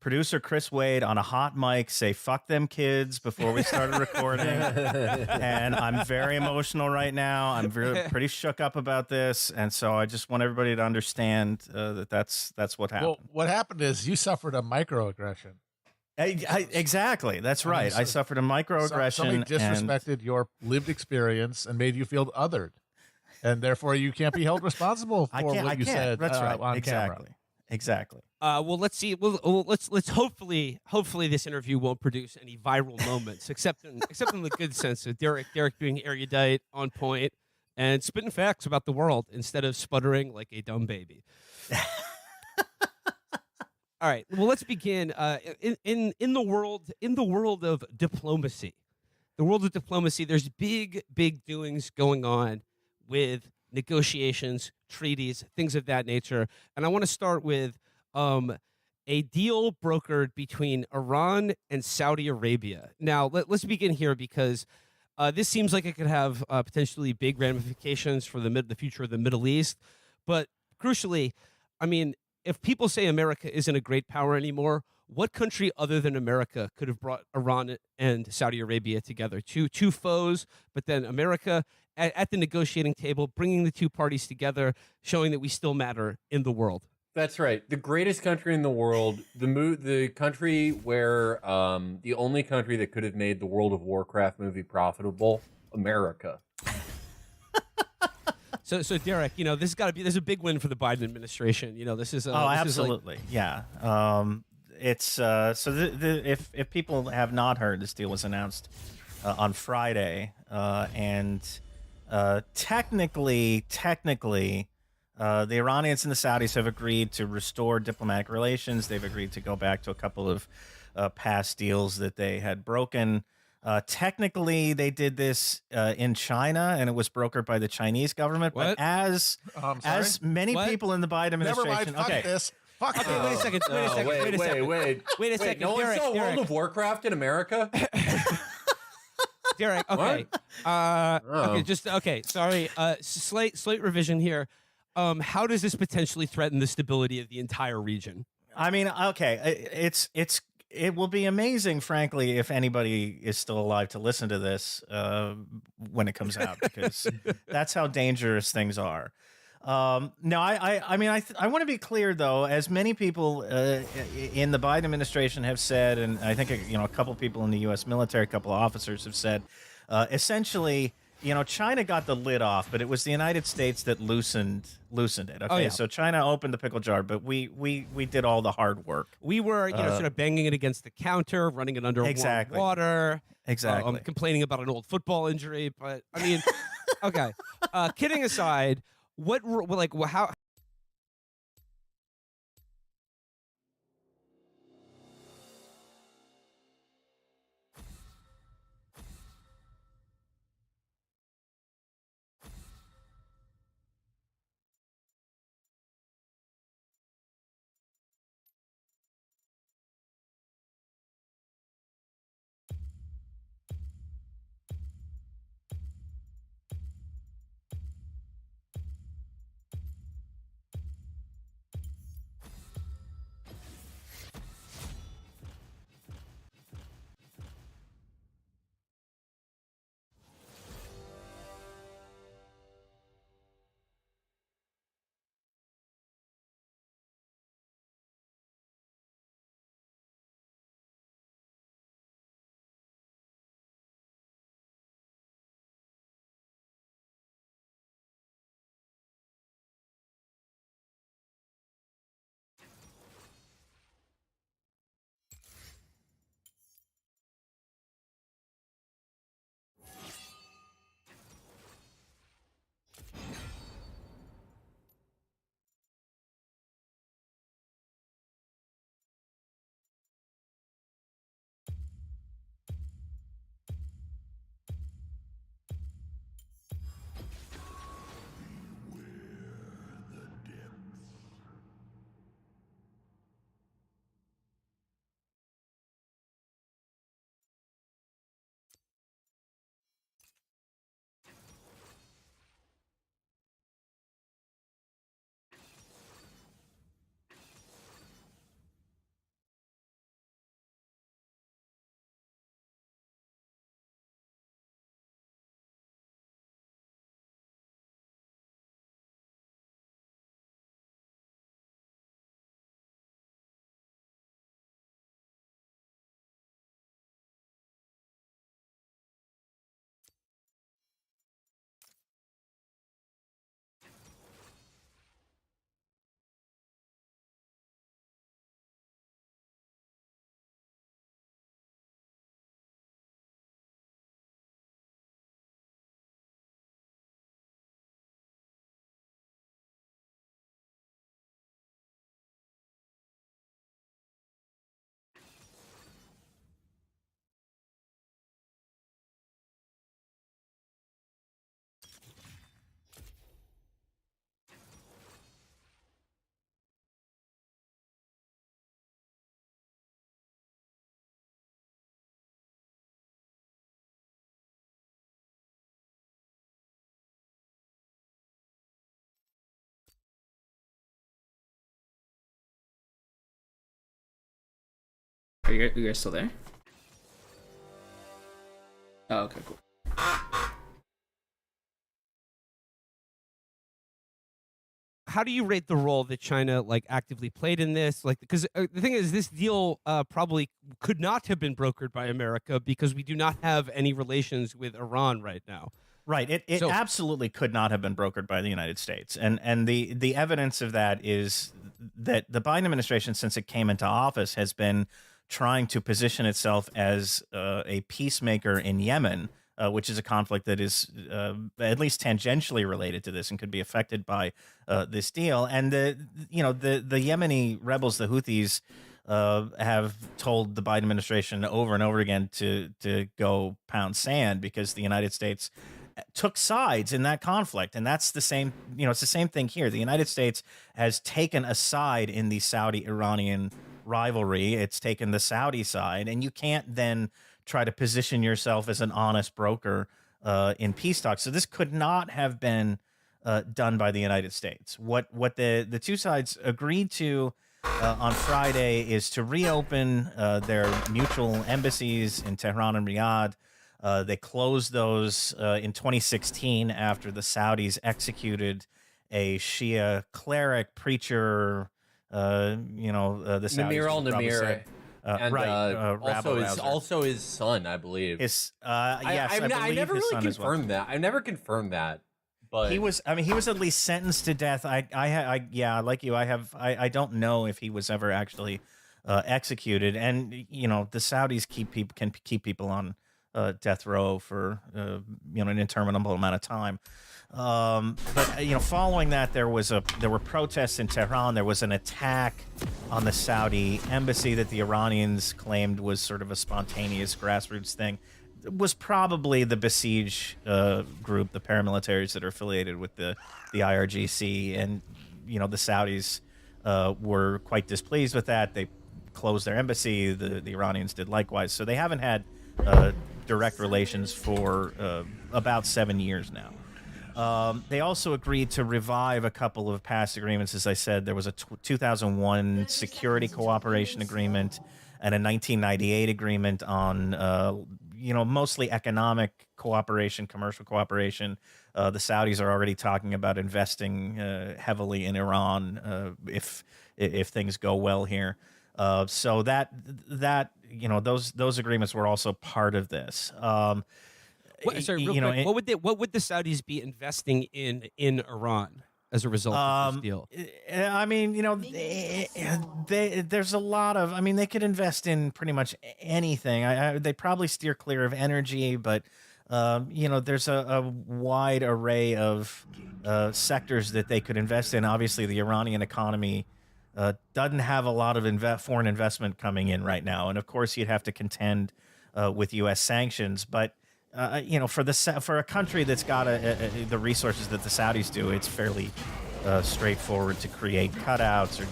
producer Chris Wade on a hot mic say "fuck them kids" before we started recording, and I'm very emotional right now. I'm pretty shook up about this, and so I just want everybody to understand that's what happened. Well, what happened is you suffered a microaggression. Exactly. That's right. I suffered a microaggression. Somebody disrespected your lived experience and made you feel othered, and therefore you can't be held responsible for what you said. That's right. On exactly. camera. Exactly. Well, let's see. Let's hopefully this interview won't produce any viral moments, except in the good sense of Derek being erudite, on point, and spitting facts about the world instead of sputtering like a dumb baby. All right. Well, let's begin. In the world of diplomacy, there's big doings going on with negotiations, treaties, things of that nature. And I want to start with a deal brokered between Iran and Saudi Arabia. Now, let's begin here because this seems like it could have potentially big ramifications for the future of the Middle East. But crucially, I mean, if people say America isn't a great power anymore, what country other than America could have brought Iran and Saudi Arabia together? Two foes, but then America at the negotiating table, bringing the two parties together, showing that we still matter in the world. That's right. The greatest country in the world, the country where the only country that could have made the World of Warcraft movie profitable, America. So Derek, this is a big win for the Biden administration. This is absolutely, yeah. It's if people have not heard, this deal was announced on Friday, and technically, the Iranians and the Saudis have agreed to restore diplomatic relations. They've agreed to go back to a couple of past deals that they had broken. Technically, they did this in China, and it was brokered by the Chinese government. What? But as many people in the Biden administration, never mind. Fuck this. Fuck okay, wait a second. Wait a second. No one Derek, saw World of Warcraft in America. Derek, okay. Okay. Sorry. Slight revision here. How does this potentially threaten the stability of the entire region? I mean, okay, it will be amazing, frankly, if anybody is still alive to listen to this when it comes out, because that's how dangerous things are. No, I mean, I want to be clear, though, as many people in the Biden administration have said, and I think a couple of people in the U.S. military, a couple of officers have said, essentially, China got the lid off, but it was the United States that loosened it. Okay, yeah. So China opened the pickle jar, but we did all the hard work. We were, sort of banging it against the counter, running it under warm water. Exactly. Complaining about an old football injury, but I mean, okay. Kidding aside, how? Are you guys still there? Oh, okay, cool. How do you rate the role that China like actively played in this? Like, because the thing is, this deal probably could not have been brokered by America because we do not have any relations with Iran right now. Right. It absolutely could not have been brokered by the United States. And the evidence of that is that the Biden administration, since it came into office, has been trying to position itself as a peacemaker in Yemen, which is a conflict that is at least tangentially related to this and could be affected by this deal. And the Yemeni rebels, the Houthis, have told the Biden administration over and over again to go pound sand because the United States took sides in that conflict. And that's the same, it's the same thing here. The United States has taken a side in the Saudi-Iranian rivalry. It's taken the Saudi side, and you can't then try to position yourself as an honest broker in peace talks. So this could not have been done by the United States. What the two sides agreed to on Friday is to reopen their mutual embassies in Tehran and Riyadh. They closed those in 2016 after the Saudis executed a Shia cleric preacher. The Saudis, Namir al-Namir. And also his son, I believe. Yes, I never really confirmed that. I never confirmed that, but he was at least sentenced to death. Like you, I don't know if he was ever actually executed. And the Saudis can keep people on death row for an interminable amount of time. But following that, there were protests in Tehran. There was an attack on the Saudi embassy that the Iranians claimed was sort of a spontaneous grassroots thing. It was probably the Basij group, the paramilitaries that are affiliated with the IRGC, and the Saudis were quite displeased with that. They closed their embassy. The Iranians did likewise. So they haven't had direct relations for about 7 years now. They also agreed to revive a couple of past agreements. As I said, there was a 2001 security cooperation agreement and a 1998 agreement on, mostly economic cooperation, commercial cooperation. The Saudis are already talking about investing heavily in Iran if things go well here. So those agreements were also part of this. What would the Saudis be investing in Iran as a result of this deal? There's a lot of. They could invest in pretty much anything. They probably steer clear of energy, but there's a wide array of sectors that they could invest in. Obviously, the Iranian economy doesn't have a lot of foreign investment coming in right now, and of course, you'd have to contend with U.S. sanctions, but. For a country that's got the resources that the Saudis do, it's fairly straightforward to create cutouts or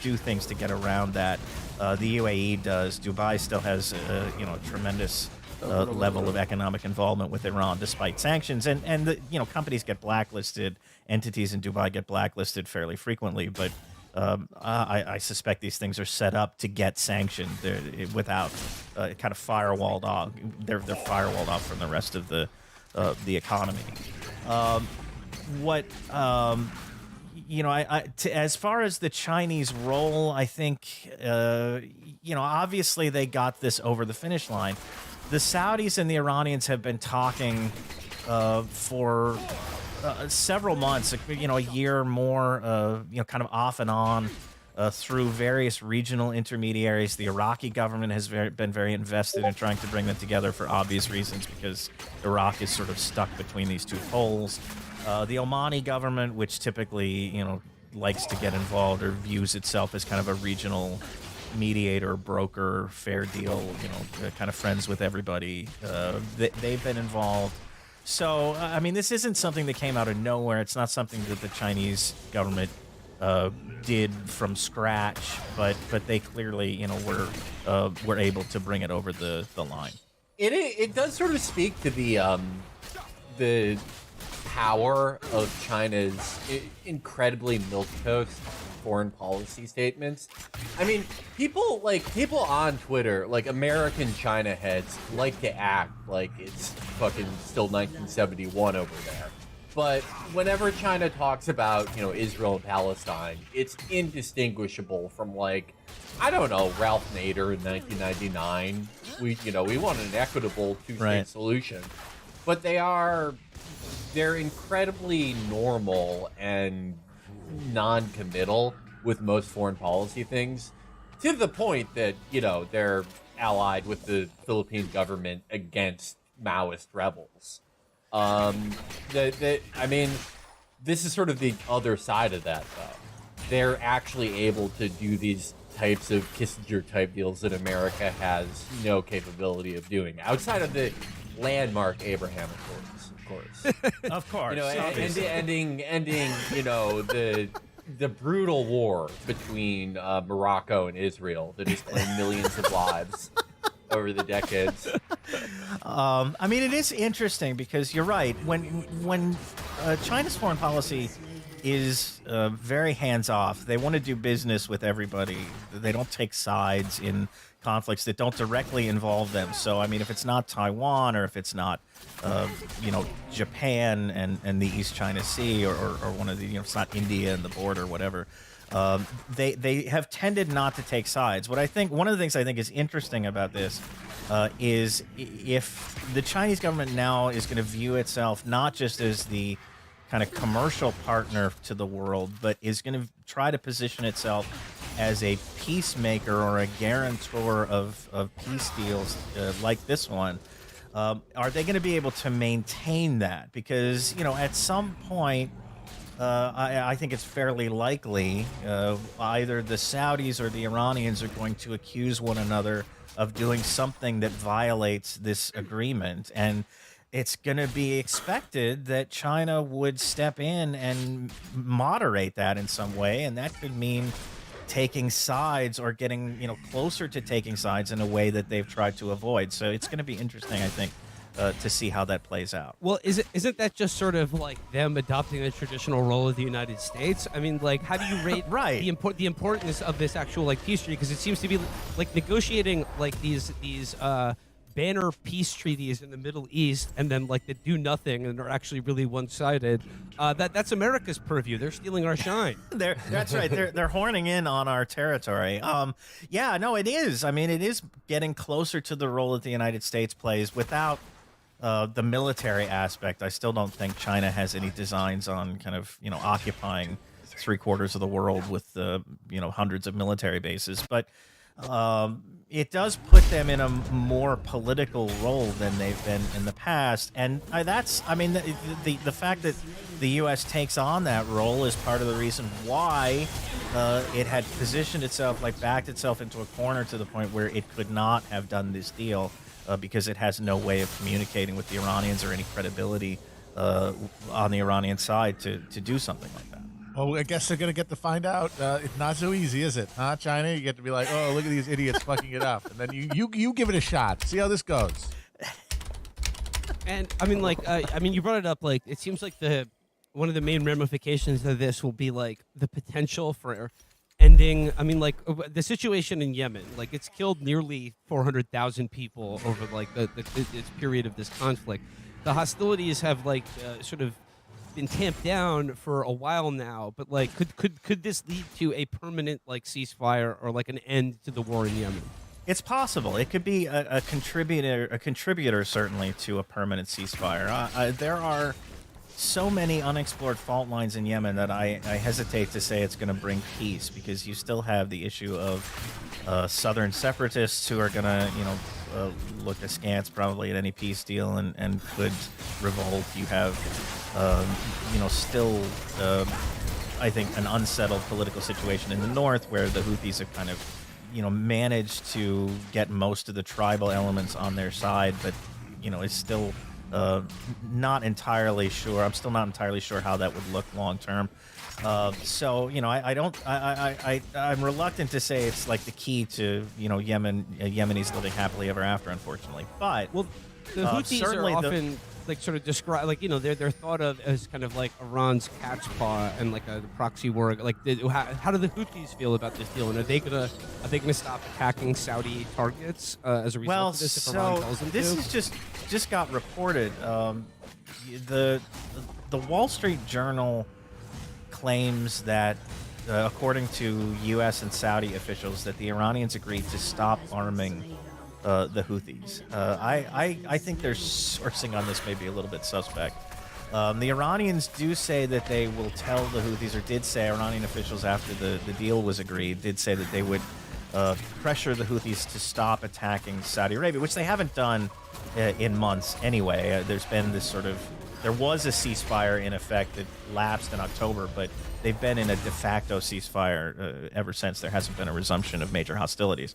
do things to get around that. The UAE does. Dubai still has a tremendous level of economic involvement with Iran despite sanctions, and the companies get blacklisted. Entities in Dubai get blacklisted fairly frequently, but. I suspect these things are set up to get sanctioned without kind of firewalled off. They're firewalled off from the rest of the economy. As far as the Chinese role, I think obviously they got this over the finish line. The Saudis and the Iranians have been talking for. Several months, a year or more, kind of off and on through various regional intermediaries. The Iraqi government has been very invested in trying to bring them together for obvious reasons because Iraq is sort of stuck between these two poles. The Omani government, which typically, likes to get involved or views itself as kind of a regional mediator, broker, fair deal, kind of friends with everybody. They've been involved. So, this isn't something that came out of nowhere. It's not something that the Chinese government did from scratch, but they clearly, were able to bring it over the line. It does sort of speak to the power of China's incredibly milquetoast foreign policy statements. I mean, people on Twitter, like American China heads, like to act like it's fucking still 1971 over there. But whenever China talks about, Israel and Palestine, it's indistinguishable from, like, I don't know, Ralph Nader in 1999. We want an equitable two-state solution. But they're incredibly normal and non-committal with most foreign policy things, to the point that, they're allied with the Philippine government against Maoist rebels. I mean, this is sort of the other side of that, though. They're actually able to do these types of Kissinger-type deals that America has no capability of doing, outside of the landmark Abraham Accords, of course. Of course. Ending, the brutal war between Morocco and Israel that has claimed millions of lives over the decades. I mean, it is interesting because you're right. When China's foreign policy is very hands-off, they want to do business with everybody. They don't take sides in conflicts that don't directly involve them. So, I mean, if it's not Taiwan or if it's not, Japan and the East China Sea or one of the, it's not India and the border or whatever, they have tended not to take sides. One of the things I think is interesting about this is if the Chinese government now is going to view itself not just as the kind of commercial partner to the world, but is going to try to position itself as a peacemaker or a guarantor of peace deals like this one. Are they going to be able to maintain that? Because, at some point, I think it's fairly likely either the Saudis or the Iranians are going to accuse one another of doing something that violates this agreement. And it's going to be expected that China would step in and moderate that in some way. And that could mean taking sides or getting, closer to taking sides in a way that they've tried to avoid. So it's going to be interesting, I think, to see how that plays out. Well, isn't that just sort of like them adopting the traditional role of the United States? I mean, like, how do you rate the importance of this actual peace treaty? Because it seems to be like negotiating like these banner peace treaties in the Middle East and then that do nothing and are actually really one-sided. That's America's purview. They're stealing our shine. That's right. They're horning in on our territory. It is. I mean, it is getting closer to the role that the United States plays without the military aspect. I still don't think China has any designs on kind of, occupying 3/4 of the world with, hundreds of military bases. But it does put them in a more political role than they've been in the past. And the fact that the U.S. takes on that role is part of the reason why it had positioned itself, backed itself into a corner to the point where it could not have done this deal because it has no way of communicating with the Iranians or any credibility on the Iranian side to do something like that. Well, I guess they're going to get to find out. It's not so easy, is it? Huh, China? You get to be like, oh, look at these idiots fucking it up. And then you give it a shot. See how this goes. And, you brought it up, it seems like one of the main ramifications of this will be, the potential for ending, the situation in Yemen. It's killed nearly 400,000 people over, this period of this conflict. The hostilities have, sort of been tamped down for a while now, but could this lead to a permanent ceasefire or an end to the war in Yemen? It's possible. It could be a contributor certainly to a permanent ceasefire. There are so many unexplored fault lines in Yemen that I hesitate to say it's going to bring peace, because you still have the issue of southern separatists who are going to look askance probably at any peace deal and could revolt. You have still, I think, an unsettled political situation in the north where the Houthis have kind of, managed to get most of the tribal elements on their side, but, it's still not entirely sure. I'm still not entirely sure how that would look long term. So I don't I'm reluctant to say it's like the key to Yemenis living happily ever after, unfortunately. But Well, the Houthis are certainly often like sort of described like they're thought of as kind of like Iran's cat's paw and like a proxy war. Like, how do the Houthis feel about this deal? And are they gonna stop attacking Saudi targets as a result well, of this? If Iran so tells them this to? is just got reported. The Wall Street Journal claims that, according to U.S. and Saudi officials, that the Iranians agreed to stop arming the Houthis. I think their sourcing on this may be a little bit suspect. The Iranians do say that they will tell the Houthis, or did say, Iranian officials after the deal was agreed, did say that they would pressure the Houthis to stop attacking Saudi Arabia, which they haven't done in months anyway. There was a ceasefire in effect that lapsed in October, but they've been in a de facto ceasefire ever since. There hasn't been a resumption of major hostilities.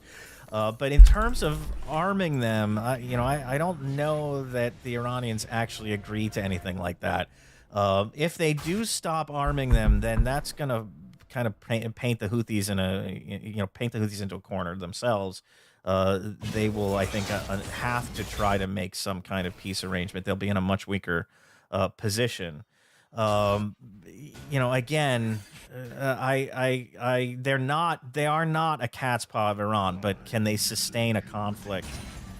But in terms of arming them, I don't know that the Iranians actually agree to anything like that. If they do stop arming them, then that's going to kind of paint the Houthis into a corner themselves. They will, I think, have to try to make some kind of peace arrangement. They'll be in a much weaker position. Again, they are not a cat's paw of Iran, but can they sustain a conflict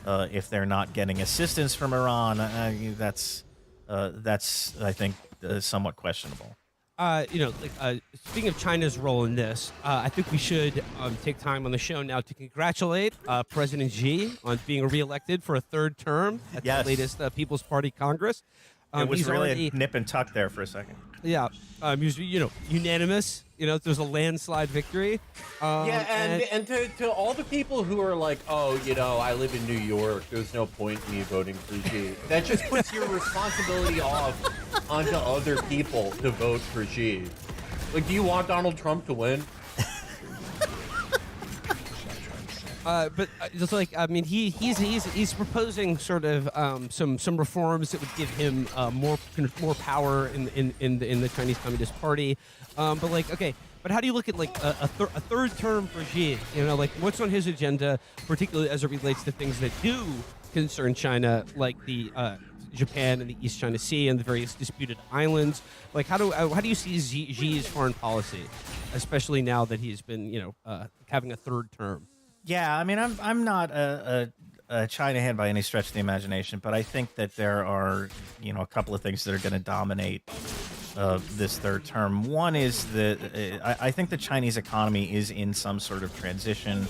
if they're not getting assistance from Iran? That's I think somewhat questionable. Speaking of China's role in this, I think we should take time on the show now to congratulate President Xi on being reelected for a third term at Yes. the latest People's Party Congress. It was he's really already, a nip and tuck there for a second. yeah, he was, unanimous. There's a landslide victory. And to all the people who are like, oh, I live in New York, there's no point in me voting for Xi. That just puts your responsibility off onto other people to vote for Xi. Like, do you want Donald Trump to win? He's proposing sort of some reforms that would give him more power in the Chinese Communist Party. But how do you look at like a third term for Xi? What's on his agenda, particularly as it relates to things that do concern China, like the Japan and the East China Sea and the various disputed islands. Like, how do you see Xi's foreign policy, especially now that he's been having a third term? Yeah, I mean, I'm not a China head by any stretch of the imagination, but I think that there are a couple of things that are going to dominate this third term. One is that I think the Chinese economy is in some sort of transition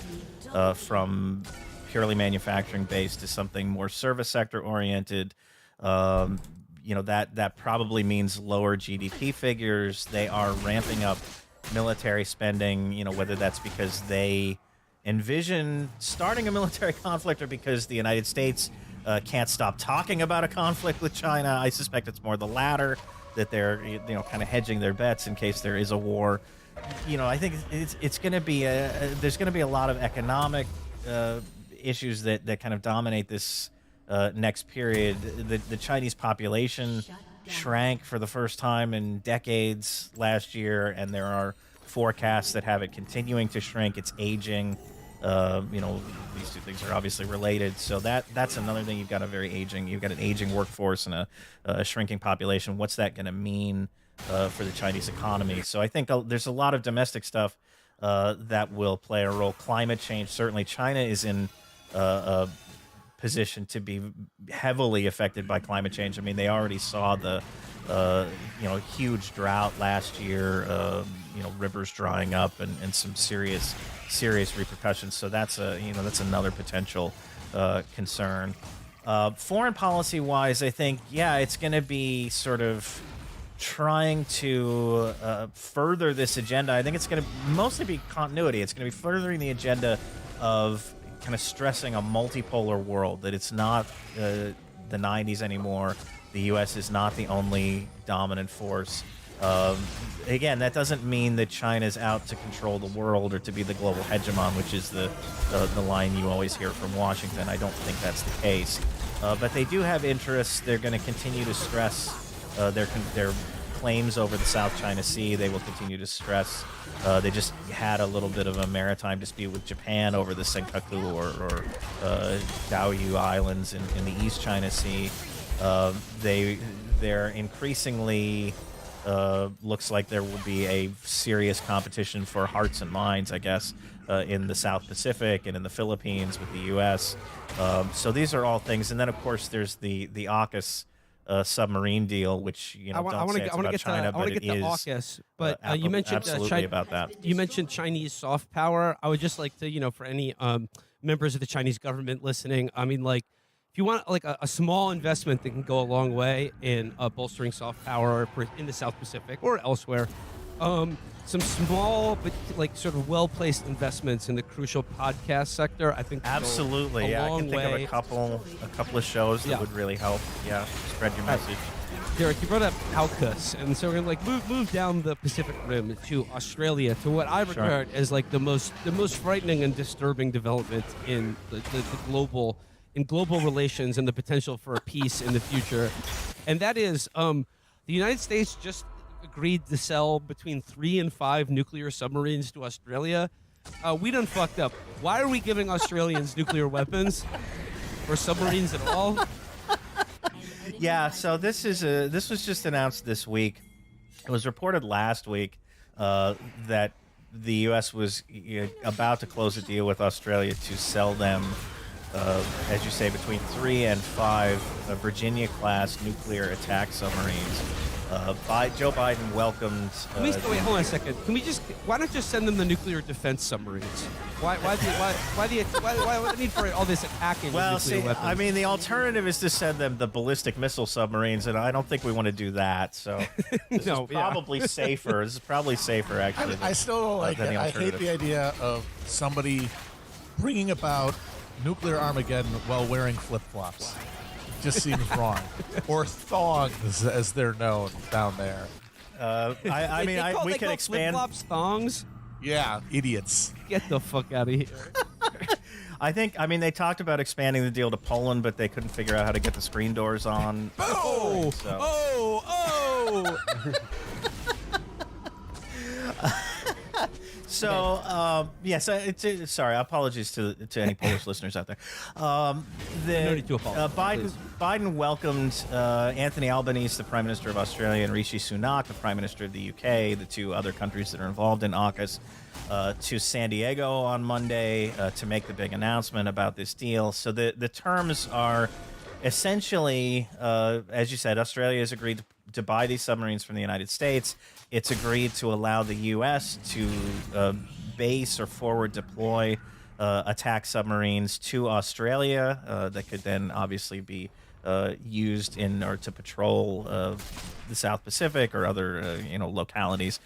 from purely manufacturing based to something more service sector oriented. That probably means lower GDP figures. They are ramping up military spending, whether that's because they envision starting a military conflict or because the United States can't stop talking about a conflict with China. I suspect it's more the latter, that they're kind of hedging their bets in case there is a war. I think it's going to be there's going to be a lot of economic issues that kind of dominate this next period. The Chinese population shrank for the first time in decades last year, and there are forecasts that have it continuing to shrink. It's aging. These two things are obviously related. So that's another thing. You've got an aging workforce and a shrinking population. What's that going to mean for the Chinese economy? So I think there's a lot of domestic stuff that will play a role. Climate change, certainly. China is in a position to be heavily affected by climate change. I mean, they already saw the huge drought last year, rivers drying up and some serious repercussions. So that's another potential concern. Foreign policy wise, I think, it's going to be sort of trying to further this agenda. I think it's going to mostly be continuity. It's going to be furthering the agenda of kind of stressing a multipolar world, that it's not the 90s anymore. The U.S. is not the only dominant force. Again, that doesn't mean that China's out to control the world or to be the global hegemon, which is the line you always hear from Washington. I don't think that's the case. But they do have interests. They're going to continue to stress their claims over the South China Sea. They will continue to stress. They just had a little bit of a maritime dispute with Japan over the Senkaku or Diaoyu Islands in the East China Sea. They're increasingly looks like there will be a serious competition for hearts and minds, I guess, in the South Pacific and in the Philippines with the U.S. So these are all things, and then of course there's the AUKUS submarine deal, which I want to get China, to AUKUS, but you mentioned absolutely about that. You mentioned Chinese soft power. I would just like to, for any members of the Chinese government listening, I mean, like, if you want like a small investment that can go a long way in bolstering soft power in the South Pacific or elsewhere, some small but like sort of well-placed investments in the crucial podcast sector, I think, absolutely. a I long can think way. of a couple of shows that would really help. Yeah, spread your message. Derek, you brought up AUKUS, and so we're gonna like move down the Pacific Rim to Australia, to what I regard as like the most frightening and disturbing development in the global relations and the potential for peace in the future, and that is the United States just agreed to sell between 3 and 5 nuclear submarines to Australia. We done fucked up. Why are we giving Australians nuclear weapons or submarines at all? Yeah, so this was just announced this week. It was reported last week that the U.S. was about to close a deal with Australia to sell them, as you say, between 3 and 5 Virginia-class nuclear attack submarines. Joe Biden welcomed. Wait, hold on a second. Why not just send them the nuclear defense submarines? Why the need for all this attacking? Well, with nuclear weapons? I mean, the alternative is to send them the ballistic missile submarines, and I don't think we want to do that. So this is probably safer. This is probably safer, actually. I still don't like it. I hate the idea of somebody bringing about nuclear Armageddon while wearing flip-flops. Just seems wrong. Or thongs, as they're known down there. We could expand. Flip-flops thongs. Yeah, idiots. Get the fuck out of here. They talked about expanding the deal to Poland, but they couldn't figure out how to get the screen doors on. Oh! So, sorry, apologies to any Polish listeners out there. No need to apologize, Biden welcomed Anthony Albanese, the Prime Minister of Australia, and Rishi Sunak, the Prime Minister of the UK, the two other countries that are involved in AUKUS, to San Diego on Monday to make the big announcement about this deal. So the terms are essentially, as you said, Australia has agreed to buy these submarines from the United States. It's agreed to allow the U.S. to base or forward deploy attack submarines to Australia that could then obviously be used in or to patrol the South Pacific or other localities.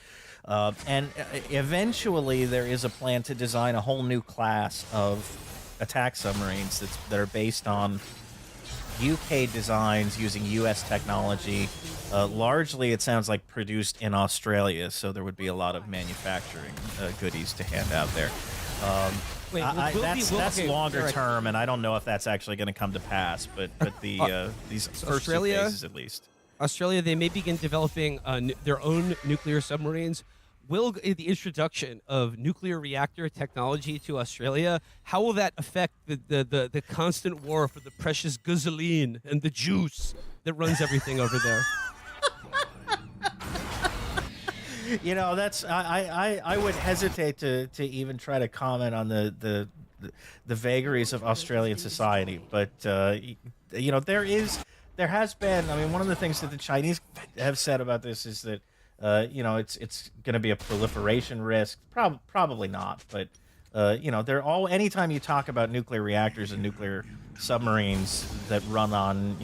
And eventually, there is a plan to design a whole new class of attack submarines that are based on UK designs using US technology. Largely, it sounds like produced in Australia, so there would be a lot of manufacturing goodies to hand out there. That's longer term, and I don't know if that's actually going to come to pass. But these first two phases, at least. Australia, they may begin developing their own nuclear submarines. Will the introduction of nuclear reactor technology to Australia, how will that affect the constant war for the precious gasoline and the juice that runs everything over there? That's I would hesitate to even try to comment on the vagaries of Australian society, but there has been. I mean, one of the things that the Chinese have said about this is that it's going to be a proliferation risk. Probably not, but anytime you talk about nuclear reactors and nuclear submarines that run on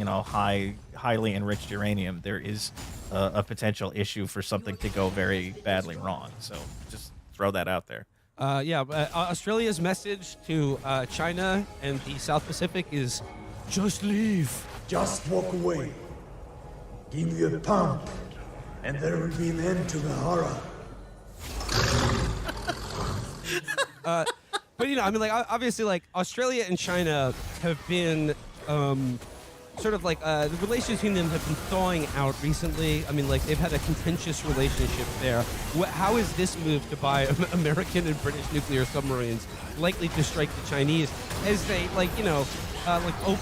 highly enriched uranium, there is a potential issue for something to go very badly wrong. So just throw that out there. Australia's message to China and the South Pacific is just leave. Just walk away. Give me a pump, and there will be an end to the horror. But obviously, Australia and China have been, sort of like the relations between them have been thawing out recently. I mean, like they've had a contentious relationship there. How is this move to buy American and British nuclear submarines likely to strike the Chinese as they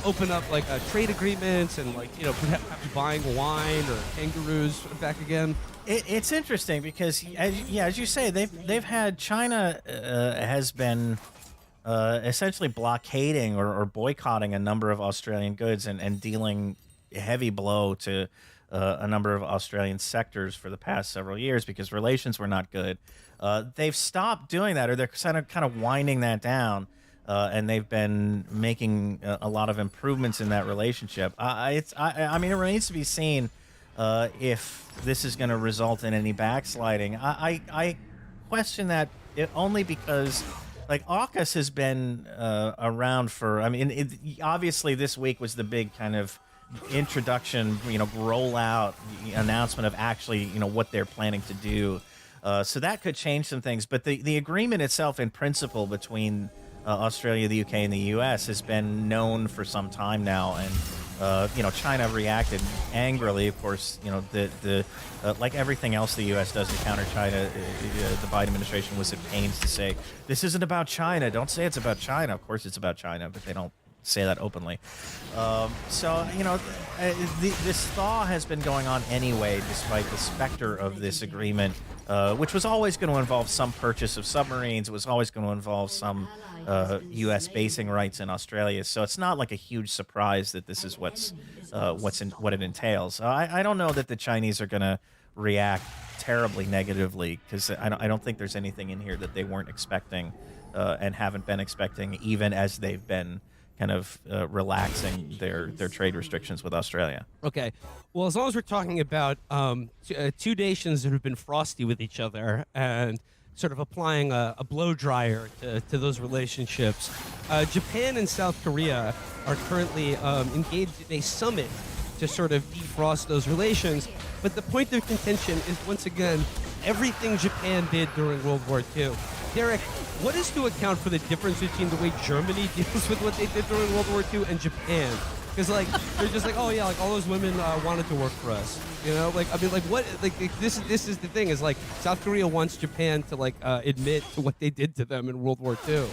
open up like trade agreements and perhaps buying wine or kangaroos back again? It's interesting because, as you say, they've had China has been essentially blockading or boycotting a number of Australian goods and dealing heavy blow to a number of Australian sectors for the past several years because relations were not good. They've stopped doing that, or they're kind of winding that down, and they've been making a lot of improvements in that relationship. I mean, it remains to be seen if this is going to result in any backsliding. I question that only because like AUKUS has been around for. I mean, obviously this week was the big kind of introduction, rollout announcement of actually, what they're planning to do. So that could change some things. But the agreement itself, in principle, between Australia, the UK, and the US has been known for some time now, and China reacted angrily. Of course, like everything else the U.S. does to counter China, the Biden administration was at pains to say, this isn't about China. Don't say it's about China. Of course it's about China, but they don't say that openly. This thaw has been going on anyway, despite the specter of this agreement, which was always going to involve some purchase of submarines. It was always going to involve some U.S. basing rights in Australia. So it's not like a huge surprise that this is what it entails. I don't know that the Chinese are going to react terribly negatively, because I don't think there's anything in here that they weren't expecting and haven't been expecting, even as they've been kind of relaxing their trade restrictions with Australia. Okay. Well, as long as we're talking about two nations that have been frosty with each other and sort of applying a blow dryer to those relationships, Japan and South Korea are currently engaged in a summit to sort of defrost those relations. But the point of contention is, once again, everything Japan did during World War II. Derek, what is to account for the difference between the way Germany deals with what they did during World War II and Japan? Because they're just like, oh yeah, like all those women wanted to work for us, what? This is the thing, is like South Korea wants Japan to admit to what they did to them in World War II.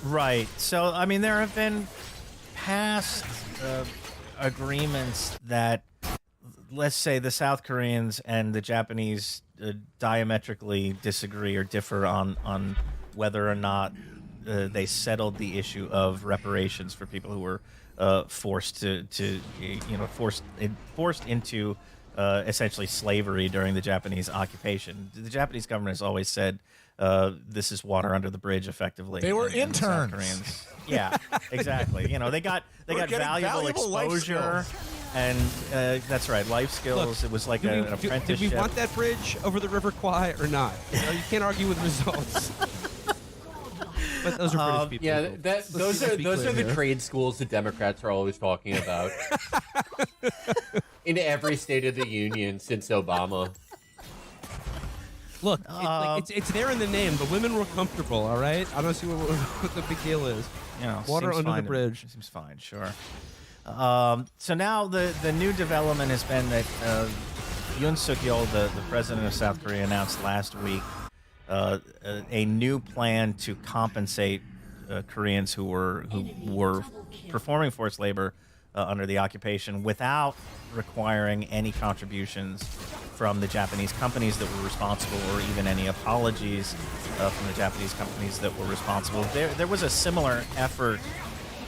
Right. So I mean, there have been past agreements that, let's say, the South Koreans and the Japanese diametrically disagree or differ on whether or not they settled the issue of reparations for people who were forced into essentially slavery during the Japanese occupation. The Japanese government has always said this is water under the bridge, effectively. They were and the South interns. Koreans, yeah, exactly. They got valuable exposure. And that's right, life skills. It was like an apprenticeship. Did we want that bridge over the River Kwai or not? You can't argue with results. But those are British people. Yeah, those are the trade schools the Democrats are always talking about in every State of the Union since Obama. Look, it's there in the name. The women were comfortable, all right? I don't see what the big deal is. Water under the bridge. Seems fine, sure. So now the new development has been that Yoon Suk-yeol, the president of South Korea, announced last week a new plan to compensate Koreans who were performing forced labor under the occupation without requiring any contributions from the Japanese companies that were responsible, or even any apologies from the Japanese companies that were responsible. There was a similar effort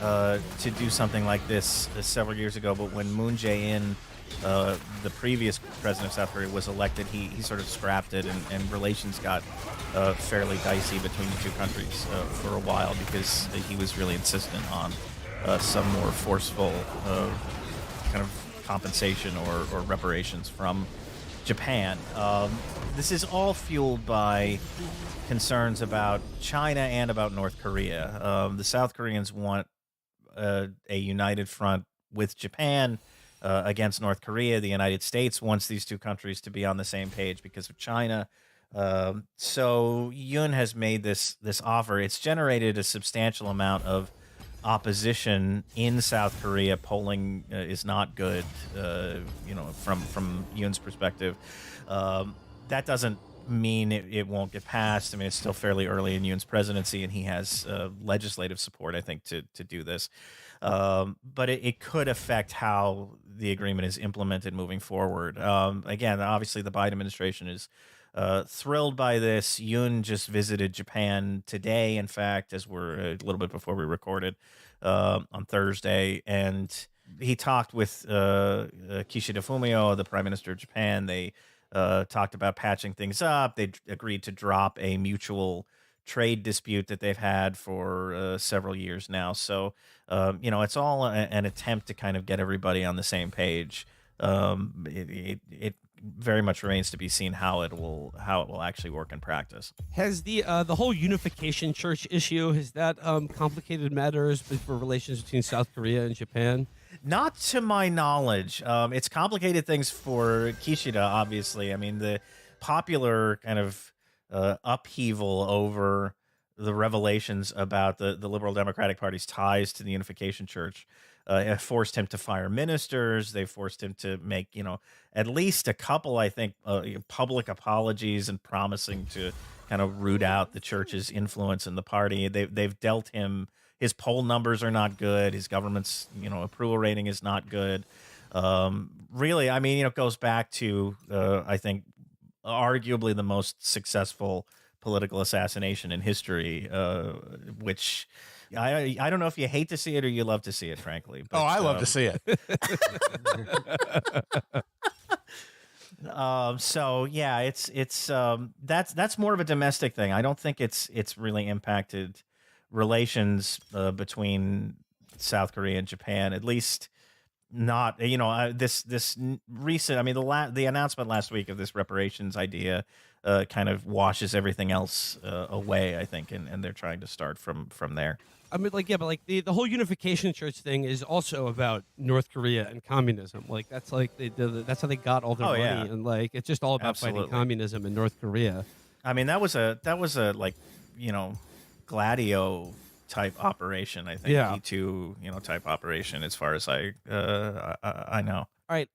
to do something like this several years ago, but when Moon Jae-in, the previous president of South Korea, was elected, he sort of scrapped it, and relations got fairly dicey between the two countries for a while, because he was really insistent on some more forceful kind of compensation or reparations from Japan. This is all fueled by concerns about China and about North Korea. The South Koreans want a united front with Japan against North Korea. The United States wants these two countries to be on the same page because of China. So Yoon has made this offer. It's generated a substantial amount of opposition in South Korea. Polling is not good, from Yoon's perspective. That doesn't mean it won't get passed. I mean, it's still fairly early in Yoon's presidency, and he has legislative support, I think, to do this. But it could affect how the agreement is implemented moving forward. Again, obviously, the Biden administration is thrilled by this. Yoon just visited Japan today, in fact, as we're a little bit before we recorded on Thursday, and he talked with Kishida Fumio, the Prime Minister of Japan. They talked about patching things up. They agreed to drop a mutual trade dispute that they've had for several years now. So, it's all an attempt to kind of get everybody on the same page. It very much remains to be seen how it will actually work in practice. Has the whole unification church issue, has that complicated matters for relations between South Korea and Japan? Not to my knowledge. It's complicated things for Kishida, obviously. I mean, the popular kind of upheaval over the revelations about the Liberal Democratic Party's ties to the Unification Church have forced him to fire ministers. They forced him to make, at least a couple, I think, public apologies and promising to kind of root out the church's influence in the party. They've dealt him. His poll numbers are not good. His government's, approval rating is not good. Really, I mean, it goes back to, I think, arguably the most successful political assassination in history, which I don't know if you hate to see it or you love to see it, frankly. But, I love to see it. So yeah, it's that's more of a domestic thing. I don't think it's really impacted relations between South Korea and Japan, at least not. This recent. I mean, the announcement last week of this reparations idea kind of washes everything else away, I think, and they're trying to start from there. I mean, the whole unification church thing is also about North Korea and communism. Like, that's that's how they got all their money, yeah. and it's just all about Absolutely. fighting communism in North Korea. I mean, that was a Gladio type operation, I think. Yeah. E2, type operation, as far as I know. All right,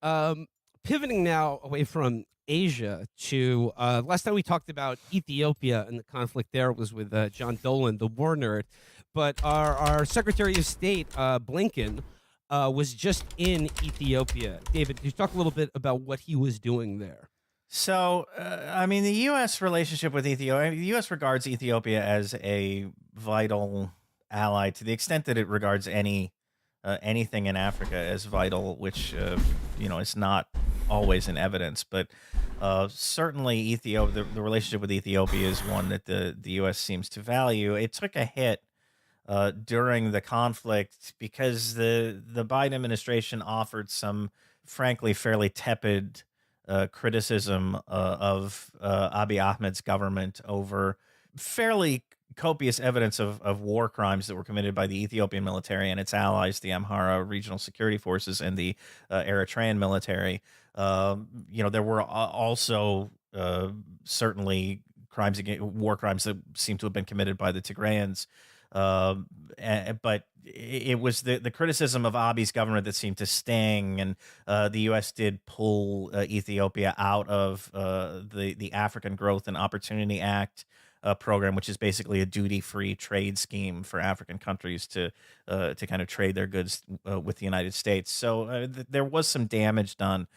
pivoting now away from Asia to last time we talked about Ethiopia and the conflict there was with John Dolan, the war nerd. But our Secretary of State, Blinken, was just in Ethiopia. David, could you talk a little bit about what he was doing there? So, I mean, the U.S. relationship with Ethiopia, the U.S. regards Ethiopia as a vital ally to the extent that it regards anything in Africa as vital, which, is not always in evidence. But certainly Ethiopia, the relationship with Ethiopia is one that the U.S. seems to value. It took a hit during the conflict because the Biden administration offered some, frankly, fairly tepid criticism of Abiy Ahmed's government over fairly copious evidence of war crimes that were committed by the Ethiopian military and its allies, the Amhara Regional Security Forces and the Eritrean military. There were also certainly war crimes that seem to have been committed by the Tigrayans. But it was the criticism of Abiy's government that seemed to sting, and the U.S. did pull Ethiopia out of the African Growth and Opportunity Act program, which is basically a duty-free trade scheme for African countries to kind of trade their goods with the United States. So there was some damage done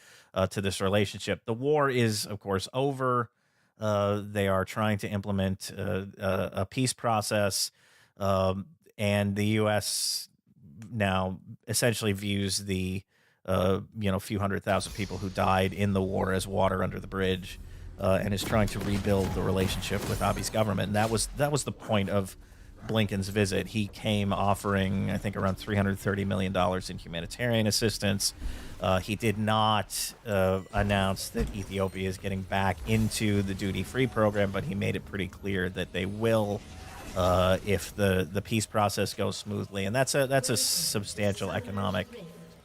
to this relationship. The war is, of course, over. They are trying to implement a peace process. And the U.S. now essentially views the few 100,000 people who died in the war as water under the bridge, and is trying to rebuild the relationship with Abiy's government. And that was the point of Blinken's visit. He came offering, I think, around $330 million in humanitarian assistance. He did not announce that Ethiopia is getting back into the duty-free program, but he made it pretty clear that they will. If the peace process goes smoothly, and that's a substantial economic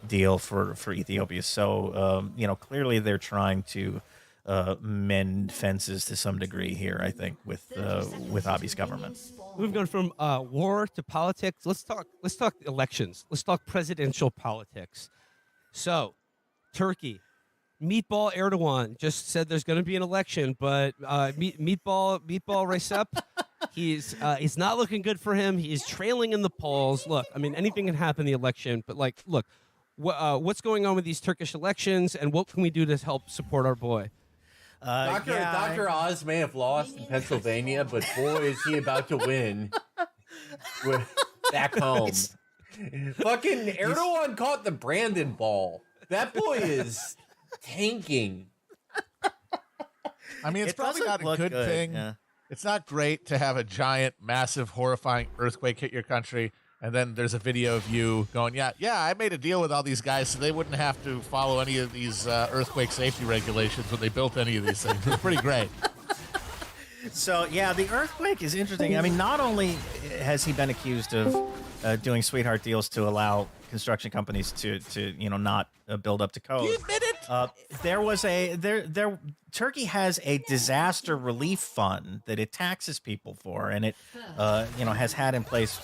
deal for Ethiopia. So clearly they're trying to mend fences to some degree here. I think with Abi's government. Moving on from war to politics, let's talk elections. Let's talk presidential politics. So, Turkey, Meatball Erdogan just said there's going to be an election, but Meatball Recep, he's not looking good for him. He's trailing in the polls. Look, I mean, anything can happen in the election, but like, look, what's going on with these Turkish elections, and what can we do to help support our boy? Dr. Oz may have lost in Pennsylvania, but boy, is he about to win back home. Fucking Erdogan caught the Brandon ball. That boy is tanking. I mean, it's probably not a good thing. Yeah. It's not great to have a giant, massive, horrifying earthquake hit your country, and then there's a video of you going, yeah, I made a deal with all these guys so they wouldn't have to follow any of these earthquake safety regulations when they built any of these things. It's pretty great. So, yeah, the earthquake is interesting. I mean, not only has he been accused of doing sweetheart deals to allow construction companies to not build up to code. You admit it? Turkey has a disaster relief fund that it taxes people for, and it has had in place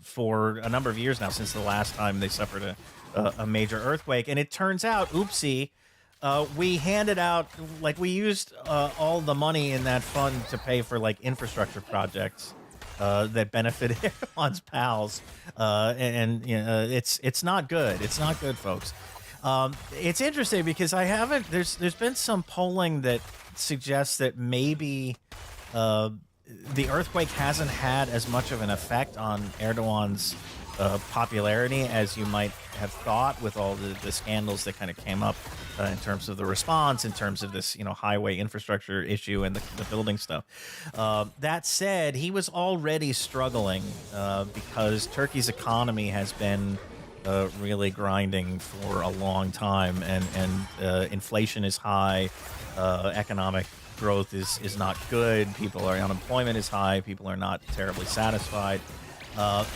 for a number of years now, since the last time they suffered a major earthquake. And it turns out, oopsie, we handed out, we used all the money in that fund to pay for infrastructure projects that benefited Erdogan's pals, and it's not good. It's not good, folks. It's interesting because there's been some polling that suggests that maybe the earthquake hasn't had as much of an effect on Erdogan's popularity as you might have thought, with all the scandals that kind of came up in terms of the response, in terms of this highway infrastructure issue and the building stuff. That said, he was already struggling because Turkey's economy has been really grinding for a long time, and inflation is high, economic growth is not good, unemployment is high, people are not terribly satisfied.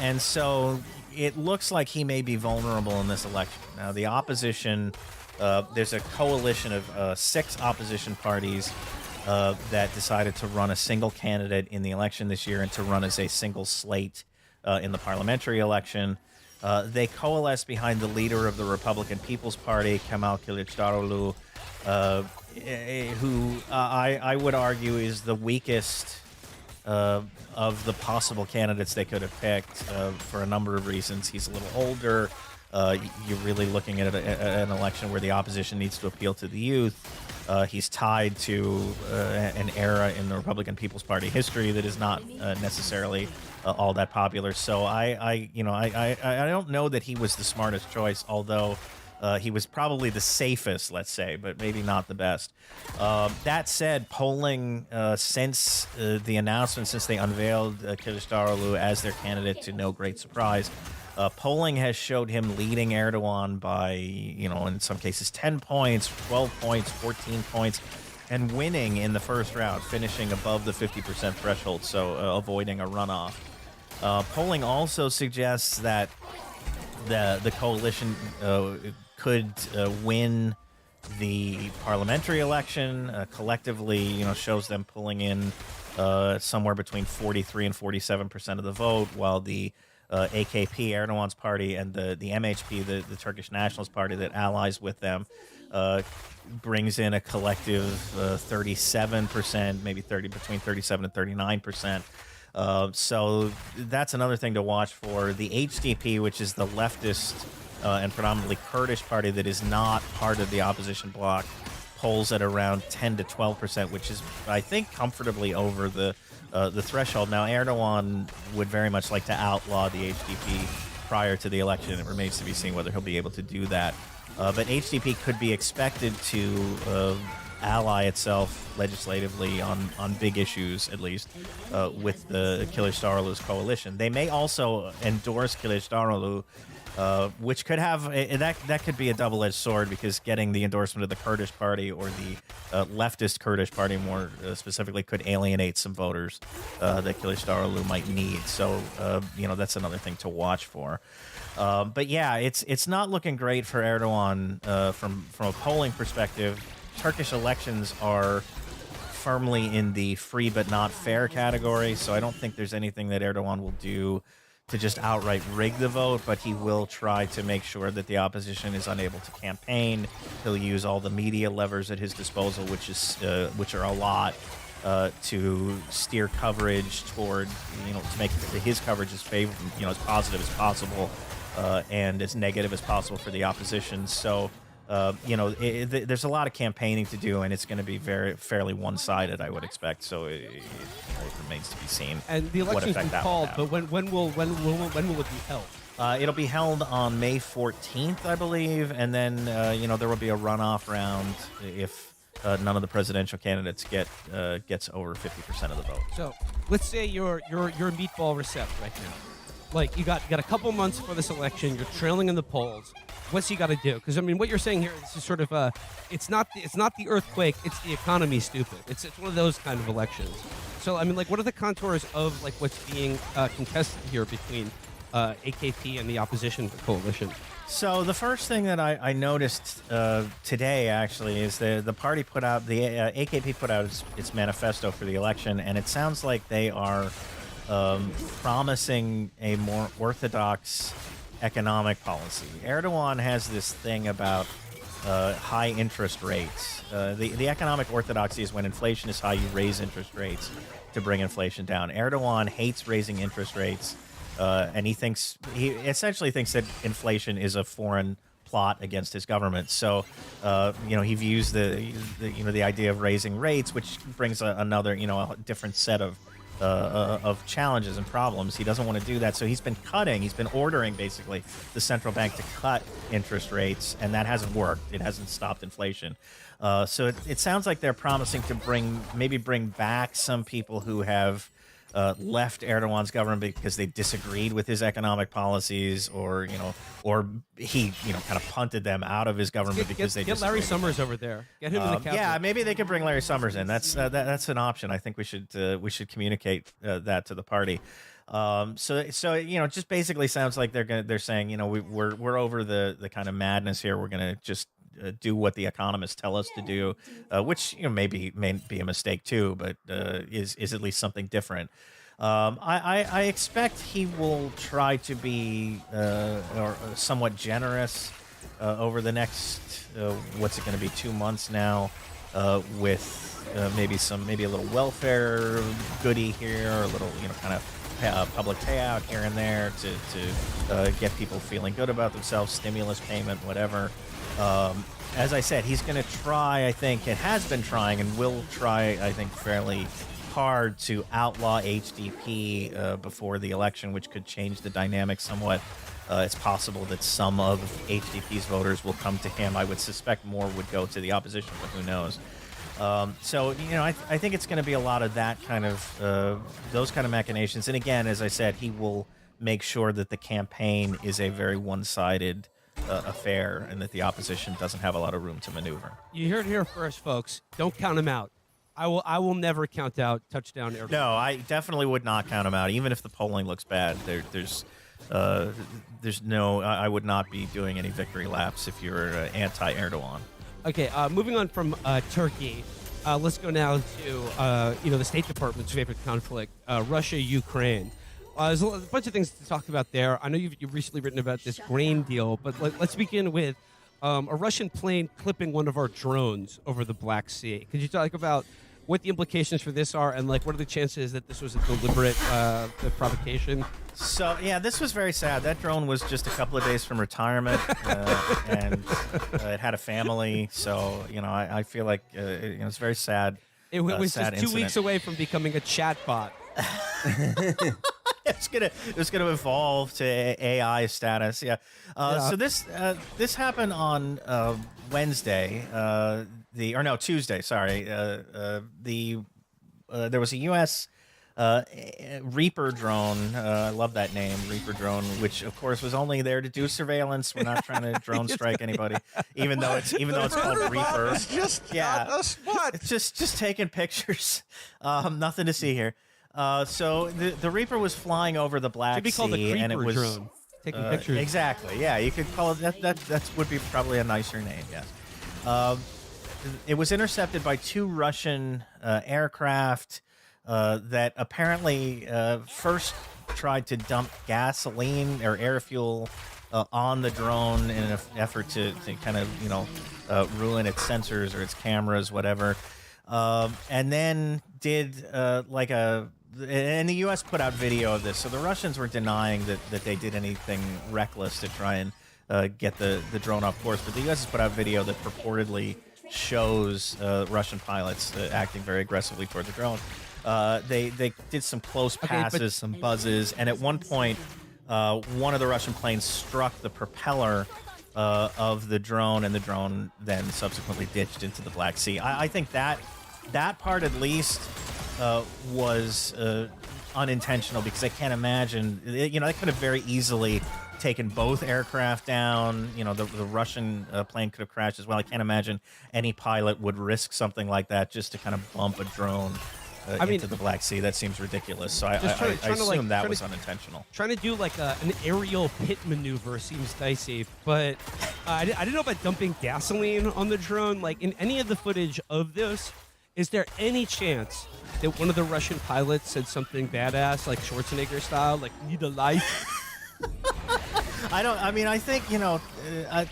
And so it looks like he may be vulnerable in this election. Now, the opposition, there's a coalition of 6 opposition parties that decided to run a single candidate in the election this year and to run as a single slate in the parliamentary election. They coalesce behind the leader of the Republican People's Party, Kemal Kılıçdaroğlu, who I would argue is the weakest of the possible candidates they could have picked for a number of reasons. He's a little older. You're really looking at an election where the opposition needs to appeal to the youth. He's tied to an era in the Republican People's Party history that is not necessarily all that popular. So I don't know that he was the smartest choice, although he was probably the safest, let's say, but maybe not the best. That said, polling since the announcement, since they unveiled Kılıçdaroğlu as their candidate to no great surprise, polling has showed him leading Erdogan by, in some cases 10 points, 12 points, 14 points, and winning in the first round, finishing above the 50% threshold, so avoiding a runoff. Polling also suggests that the coalition could win the parliamentary election. Collectively, shows them pulling in somewhere between 43 and 47% of the vote, while the AKP, Erdogan's party, and the MHP, the Turkish Nationalist Party that allies with them, brings in a collective 37%, maybe between 37 and 39%. So that's another thing to watch for. The HDP, which is the leftist and predominantly Kurdish party that is not part of the opposition bloc, polls at around 10 to 12%, which is, I think, comfortably over the threshold. Now, Erdogan would very much like to outlaw the HDP prior to the election. It remains to be seen whether he'll be able to do that. But HDP could be expected to ally itself legislatively on big issues, at least, with the Kılıçdaroğlu's coalition. They may also endorse Kılıçdaroğlu, which could have that could be a double-edged sword, because getting the endorsement of the Kurdish party or the leftist Kurdish party, more specifically, could alienate some voters that Kılıçdaroğlu might need. So that's another thing to watch for. But yeah, it's not looking great for Erdogan from a polling perspective. Turkish elections are firmly in the free but not fair category, so I don't think there's anything that Erdogan will do to just outright rig the vote, but he will try to make sure that the opposition is unable to campaign. He'll use all the media levers at his disposal, which are a lot, to steer coverage toward, to make his coverage as as positive as possible, and as negative as possible for the opposition. So, there's a lot of campaigning to do, and it's going to be fairly one-sided, I would expect. So it remains to be seen. And the election's been called, but when will it be held? It'll be held on May 14th, I believe, and then there will be a runoff round if none of the presidential candidates gets over 50% of the vote. So let's say you're meatball Recep right now. Like you got a couple months for this election. You're trailing in the polls. What's he got to do? Because I mean, what you're saying here is sort of it's not the earthquake. It's the economy, stupid. It's one of those kind of elections. So I mean, like, what are the contours of like what's being contested here between AKP and the opposition coalition? So the first thing that I noticed today actually is the party put out AKP put out its manifesto for the election, and it sounds like they are promising a more orthodox economic policy. Erdogan has this thing about high interest rates. The economic orthodoxy is when inflation is high, you raise interest rates to bring inflation down. Erdogan hates raising interest rates, and he essentially thinks that inflation is a foreign plot against his government. So, he views the idea of raising rates, which brings another, a different set of challenges and problems. He doesn't want to do that, so he's been ordering basically the central bank to cut interest rates, and that hasn't worked. It hasn't stopped inflation. So it sounds like they're promising to bring back some people who have left Erdogan's government because they disagreed with his economic policies, or he kind of punted them out of his government because they get Larry Summers over there. Get him in the cabinet. Yeah, maybe they could bring Larry Summers in. That's an option. I think we should communicate that to the party. So just basically sounds like they're saying we're over the kind of madness here. We're gonna just do what the economists tell us to do, which may be a mistake too, but is at least something different. I expect he will try to be or somewhat generous over the next what's it going to be, 2 months now, with maybe a little welfare goodie here, or a little kind of public payout here and there to get people feeling good about themselves, stimulus payment, whatever. As I said, he's going to try, I think, and has been trying and will try, I think, fairly hard to outlaw HDP before the election, which could change the dynamic somewhat. It's possible that some of HDP's voters will come to him. I would suspect more would go to the opposition, but who knows? So, I think it's going to be a lot of that kind of, those kind of machinations. And again, as I said, he will make sure that the campaign is a very one-sided affair, and that the opposition doesn't have a lot of room to maneuver. You heard it here first, folks. Don't count him out. I will never count out touchdown Erdogan. No, I definitely would not count him out, even if the polling looks bad. There's no. I would not be doing any victory laps if you're anti-Erdogan. Okay, moving on from Turkey, let's go now to the State Department's favorite conflict, Russia-Ukraine. There's a bunch of things to talk about there. I know you've recently written about this grain deal, but let's begin with a Russian plane clipping one of our drones over the Black Sea. Could you talk about what the implications for this are, and what are the chances that this was a deliberate provocation? So, yeah, this was very sad. That drone was just a couple of days from retirement, and it had a family. So, I feel like it's very sad. It was sad just 2 weeks away from becoming a chatbot. It's gonna evolve to AI status. Yeah. So this happened on Wednesday. Tuesday. Sorry. There was a U.S. Reaper drone. I love that name, Reaper drone, which of course was only there to do surveillance. We're not trying to drone strike anybody, even though it's called Reaper. It's just It's just taking pictures. Nothing to see here. So the Reaper was flying over the Black Sea, be called the Creeper and it was drone. Taking pictures. Exactly. Yeah, you could call it that. That would be probably a nicer name. Yes. it was intercepted by 2 Russian aircraft that apparently first tried to dump gasoline or air fuel on the drone in an effort to kind of ruin its sensors or its cameras, whatever. And then did and the U.S. put out video of this. So the Russians were denying that they did anything reckless to try and get the drone off course. But the U.S. has put out video that purportedly shows Russian pilots acting very aggressively toward the drone. They did some close passes, some buzzes, and at one point, one of the Russian planes struck the propeller of the drone, and the drone then subsequently ditched into the Black Sea. I think that part at least was unintentional, because I can't imagine, they could have very easily taken both aircraft down. The Russian plane could have crashed as well. I can't imagine any pilot would risk something like that just to kind of bump a drone into the Black Sea. That seems ridiculous. So I assume that was unintentional. Trying to do like an aerial pit maneuver seems dicey, but I didn't know about dumping gasoline on the drone. Like, in any of the footage of this, is there any chance that one of the Russian pilots said something badass, like Schwarzenegger style, like "need a life"? I think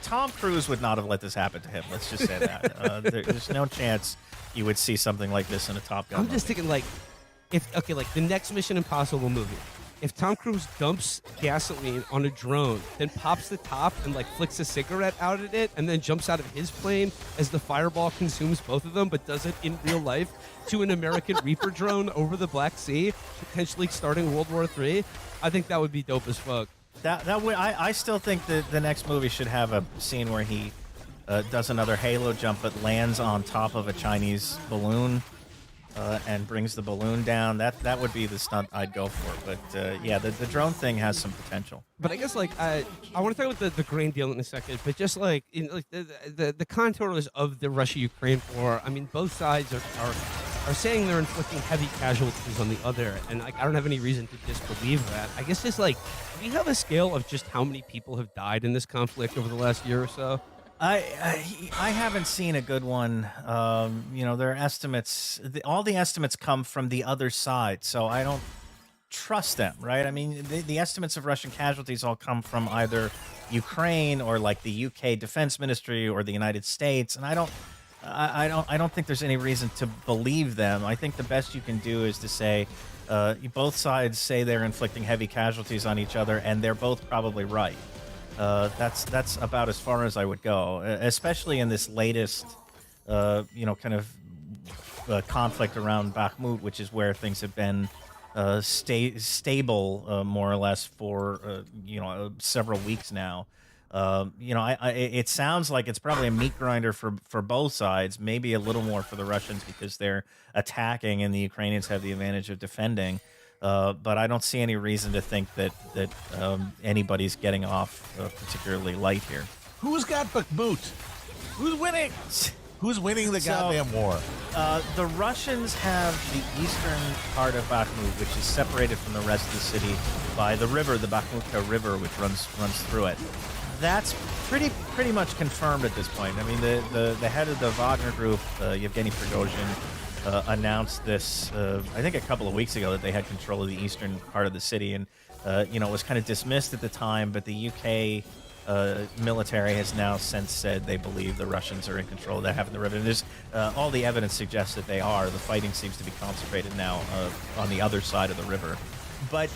Tom Cruise would not have let this happen to him. Let's just say that. There's no chance you would see something like this in a Top Gun I'm just movie. thinking, like the next Mission Impossible movie. If Tom Cruise dumps gasoline on a drone, then pops the top and like flicks a cigarette out at it, and then jumps out of his plane as the fireball consumes both of them, but does it in real life to an American Reaper drone over the Black Sea, potentially starting World War III, I think that would be dope as fuck. I still think that the next movie should have a scene where he does another Halo jump, but lands on top of a Chinese balloon and brings the balloon down. That would be the stunt I'd go for. But yeah, the drone thing has some potential. But I guess I want to talk about the grain deal in a second. But just the contours of the Russia-Ukraine war. I mean, both sides are saying they're inflicting heavy casualties on the other, and I don't have any reason to disbelieve that. I guess just do we have a scale of just how many people have died in this conflict over the last year or so? I haven't seen a good one. There are estimates. All the estimates come from the other side, so I don't trust them, right? I mean, the estimates of Russian casualties all come from either Ukraine or like the UK Defense Ministry or the United States, and I don't think there's any reason to believe them. I think the best you can do is to say both sides say they're inflicting heavy casualties on each other, and they're both probably right. That's about as far as I would go, especially in this latest, conflict around Bakhmut, which is where things have been stable, more or less, for several weeks now. It sounds like it's probably a meat grinder for both sides, maybe a little more for the Russians because they're attacking and the Ukrainians have the advantage of defending. But I don't see any reason to think that anybody's getting off particularly light here. Who's got Bakhmut? Who's winning? Who's winning the goddamn war? The Russians have the eastern part of Bakhmut, which is separated from the rest of the city by the river, the Bakhmutka River, which runs through it. That's pretty much confirmed at this point. I mean, the head of the Wagner group, Yevgeny Prigozhin, announced this, I think a couple of weeks ago, that they had control of the eastern part of the city, and it was kind of dismissed at the time, but the UK military has now since said they believe the Russians are in control of that half of the river. And there's all the evidence suggests that they are. The fighting seems to be concentrated now on the other side of the river. But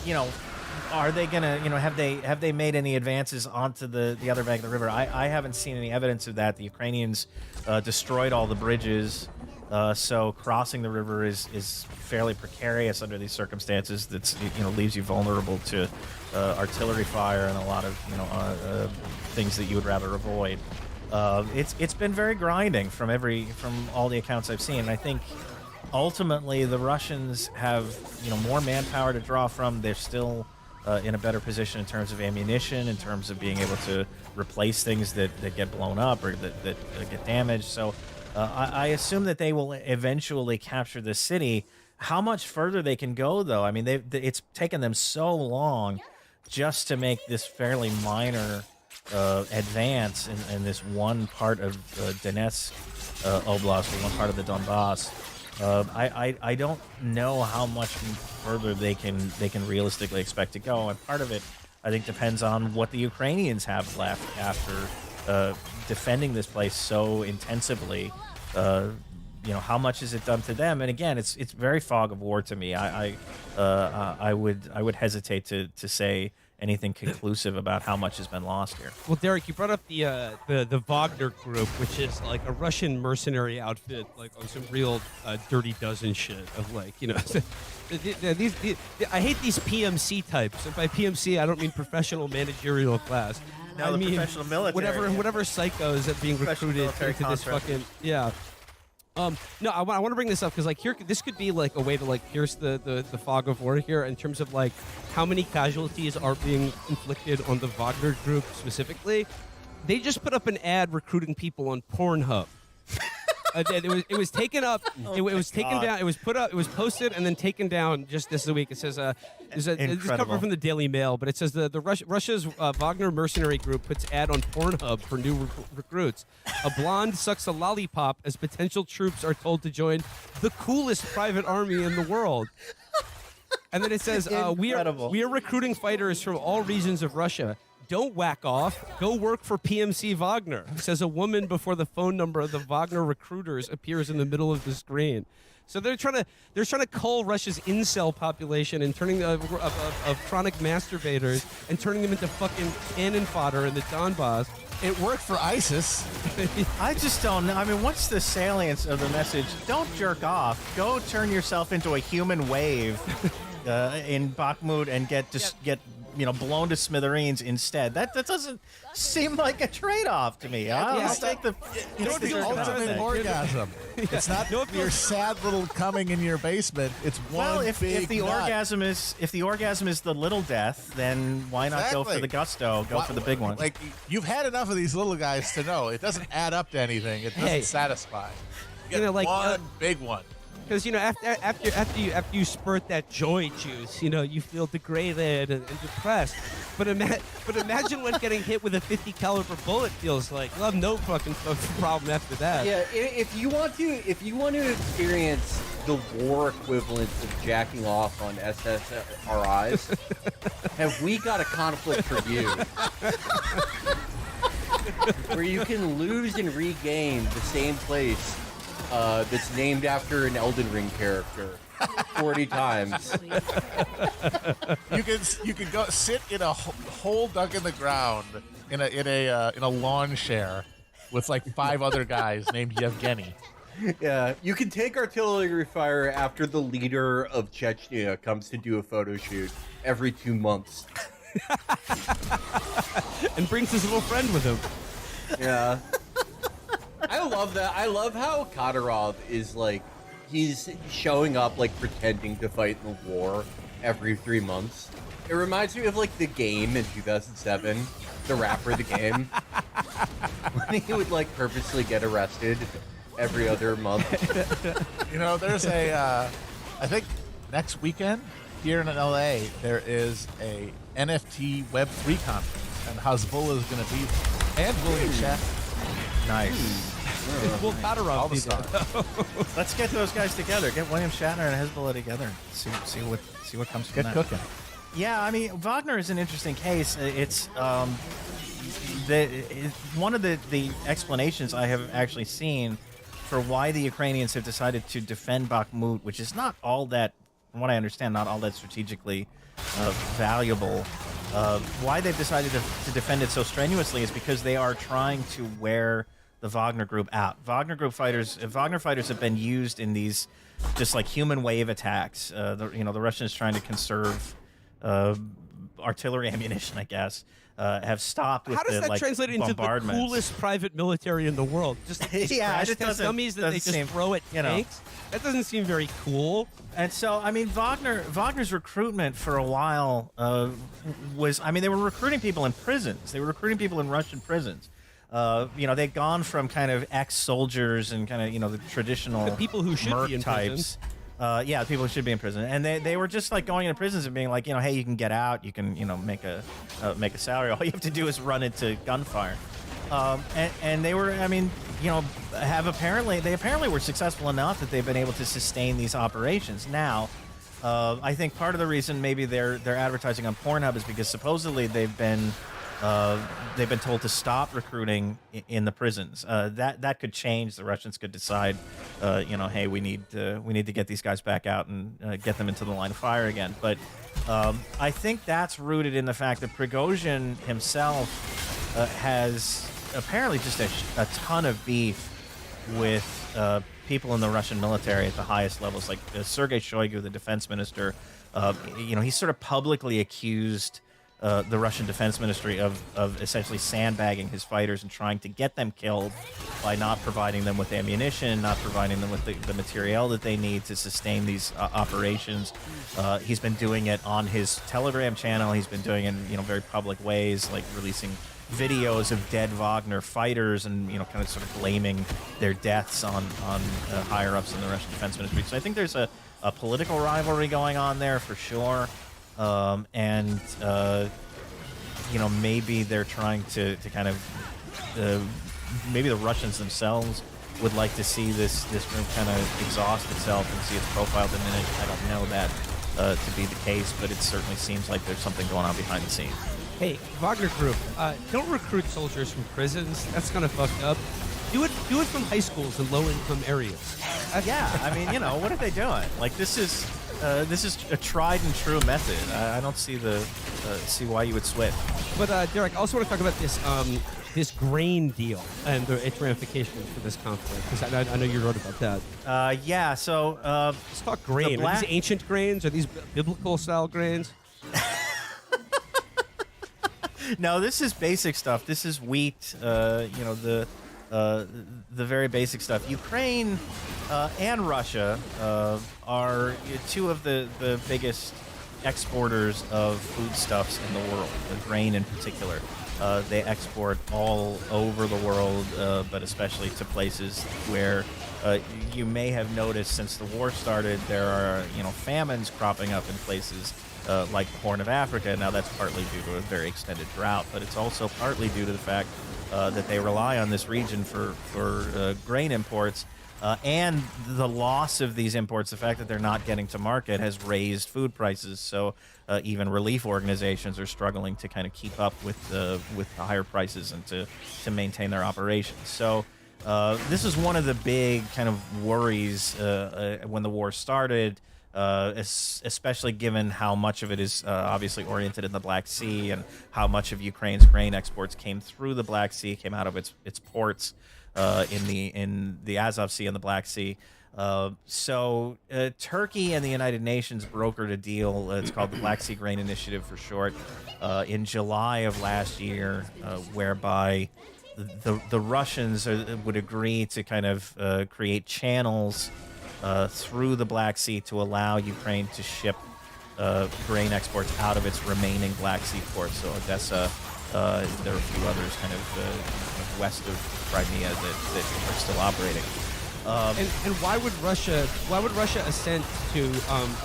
are they gonna have they made any advances onto the other bank of the river? I haven't seen any evidence of that. The Ukrainians destroyed all the bridges. So crossing the river is fairly precarious under these circumstances. That's leaves you vulnerable to artillery fire and a lot of things that you would rather avoid. It's been very grinding from all the accounts I've seen. And I think ultimately the Russians have more manpower to draw from. They're still in a better position in terms of ammunition, in terms of being able to replace things that get blown up or that get damaged. So. I assume that they will eventually capture the city. How much further they can go, though? I mean, it's taken them so long just to make this fairly minor advance in this one part of Donetsk Oblast, or one part of the Donbass. I don't know how much further they can realistically expect to go, and part of it, I think, depends on what the Ukrainians have left after defending this place so intensively. How much is it done to them? And again, it's very fog of war to me. I would hesitate to say anything conclusive about how much has been lost here. Well, Derek, you brought up the Wagner Group, which is like a Russian mercenary outfit, like on some real Dirty Dozen shit of like, I hate these PMC types. And by PMC, I don't mean professional managerial class. No, I the mean professional military. whatever psychos that being recruited military into this contractors. fucking No, I want to bring this up because like here, this could be like a way to like pierce the fog of war here in terms of like how many casualties are being inflicted on the Wagner Group specifically. They just put up an ad recruiting people on Pornhub. It was taken up. It was taken down. It was put up. It was posted and then taken down just this week. It says this cover from the Daily Mail, but it says Russia's Wagner mercenary group puts ad on Pornhub for new recruits. A blonde sucks a lollipop as potential troops are told to join the coolest private army in the world. And then it says we are recruiting fighters from all regions of Russia. Don't whack off. Go work for PMC Wagner, says a woman before the phone number of the Wagner recruiters appears in the middle of the screen. So they're trying to cull Russia's incel population and turning of chronic masturbators and turning them into fucking cannon fodder in the Donbass. It worked for ISIS. I just don't know. I mean, what's the salience of the message? Don't jerk off. Go turn yourself into a human wave in Bakhmut and get blown to smithereens instead. That doesn't seem like a trade-off to me. I'll take the It's the ultimate orgasm. It's not your sad little coming in your basement. It's one if big the nut. orgasm is the little death, then why not go for the gusto? Go for the big one. Like, you've had enough of these little guys to know it doesn't add up to anything. It doesn't satisfy. You get one big one. Because after you spurt that joy juice, you feel degraded and depressed. But imagine what getting hit with a 50 caliber bullet feels like. You'll have no fucking problem after that. Yeah, if you want to experience the war equivalent of jacking off on SSRIs, have we got a conflict for you? Where you can lose and regain the same place that's named after an Elden Ring character 40 times. You can go sit in a hole dug in the ground in a lawn chair with like 5 other guys named Yevgeny. Yeah, you can take artillery fire after the leader of Chechnya comes to do a photo shoot every 2 months. And brings his little friend with him. Yeah. I love that. I love how Kadyrov is like, he's showing up like pretending to fight in the war every 3 months. It reminds me of like The Game in 2007, the rapper The Game, when he would like purposely get arrested every other month. There's I think next weekend here in LA, there is a NFT Web3 conference, and Hezbollah is going to be there. And William Shatner. Nice. Will Kadyrov be there? Let's get those guys together. Get William Shatner and Hezbollah together. See what comes from that. Get cooking. Yeah, I mean, Wagner is an interesting case. It's one of the explanations I have actually seen for why the Ukrainians have decided to defend Bakhmut, which is not all that, from what I understand, not all that strategically valuable. Why they've decided to defend it so strenuously is because they are trying to wear the Wagner Group out. Wagner fighters have been used in these just like human wave attacks. The Russians trying to conserve artillery ammunition, I guess, have stopped with How does that translate into the bombardments. Coolest private military in the world? Just Yeah, crash it test doesn't- dummies that they doesn't just seem, throw at tanks? That doesn't seem very cool. And so, I mean, Wagner's recruitment for a while was, I mean, they were recruiting people in prisons. They were recruiting people in Russian prisons. They'd gone from kind of ex-soldiers and kind of, the traditional The people who should merc be in types Yeah, people should be in prison, and they were just like going into prisons and being like, hey, you can get out, you can make a salary. All you have to do is run into gunfire. And they were, I mean, they apparently were successful enough that they've been able to sustain these operations. Now, I think part of the reason maybe they're advertising on Pornhub is because supposedly they've been told to stop recruiting in the prisons. That could change. The Russians could decide, hey, we need to get these guys back out and get them into the line of fire again. But I think that's rooted in the fact that Prigozhin himself has apparently just a ton of beef with people in the Russian military at the highest levels, like Sergei Shoigu, the defense minister. He sort of publicly accused the Russian defense ministry of essentially sandbagging his fighters and trying to get them killed by not providing them with ammunition, not providing them with the material that they need to sustain these operations. He's been doing it on his Telegram channel. He's been doing it in very public ways, like releasing videos of dead Wagner fighters and kind of sort of blaming their deaths on higher ups in the Russian defense ministry. So I think there's a political rivalry going on there for sure. And maybe they're trying to kind of maybe the Russians themselves would like to see this group kind of exhaust itself and see its profile diminish. I don't know that to be the case, but it certainly seems like there's something going on behind the scenes. Hey, Wagner Group, don't recruit soldiers from prisons. That's kind of fucked up. Do it from high schools in low-income areas. Yeah, I mean, what are they doing? Like, this is a tried and true method. I don't see see why you would switch. But Derek, I also want to talk about this grain deal and its ramifications for this conflict, because I know you wrote about that. Yeah. So let's talk grain. Are these ancient grains? Are these biblical style grains? No, this is basic stuff. This is wheat. The very basic stuff. Ukraine and Russia are two of the biggest exporters of foodstuffs in the world, grain in particular. They export all over the world, but especially to places where you may have noticed since the war started, there are famines cropping up in places like the Horn of Africa. Now that's partly due to a very extended drought, but it's also partly due to the fact that they rely on this region for grain imports. And the loss of these imports, the fact that they're not getting to market, has raised food prices. So even relief organizations are struggling to kind of keep up with the higher prices and to maintain their operations. So this is one of the big kind of worries when the war started, especially given how much of it is obviously oriented in the Black Sea and how much of Ukraine's grain exports came through the Black Sea, came out of its ports in the Azov Sea and the Black Sea. So Turkey and the United Nations brokered a deal. It's called the Black Sea Grain Initiative for short, in July of last year, whereby the Russians would agree to kind of create channels through the Black Sea to allow Ukraine to ship grain exports out of its remaining Black Sea ports. So Odessa, there are a few others kind of west of Crimea that are still operating. And why would Russia assent to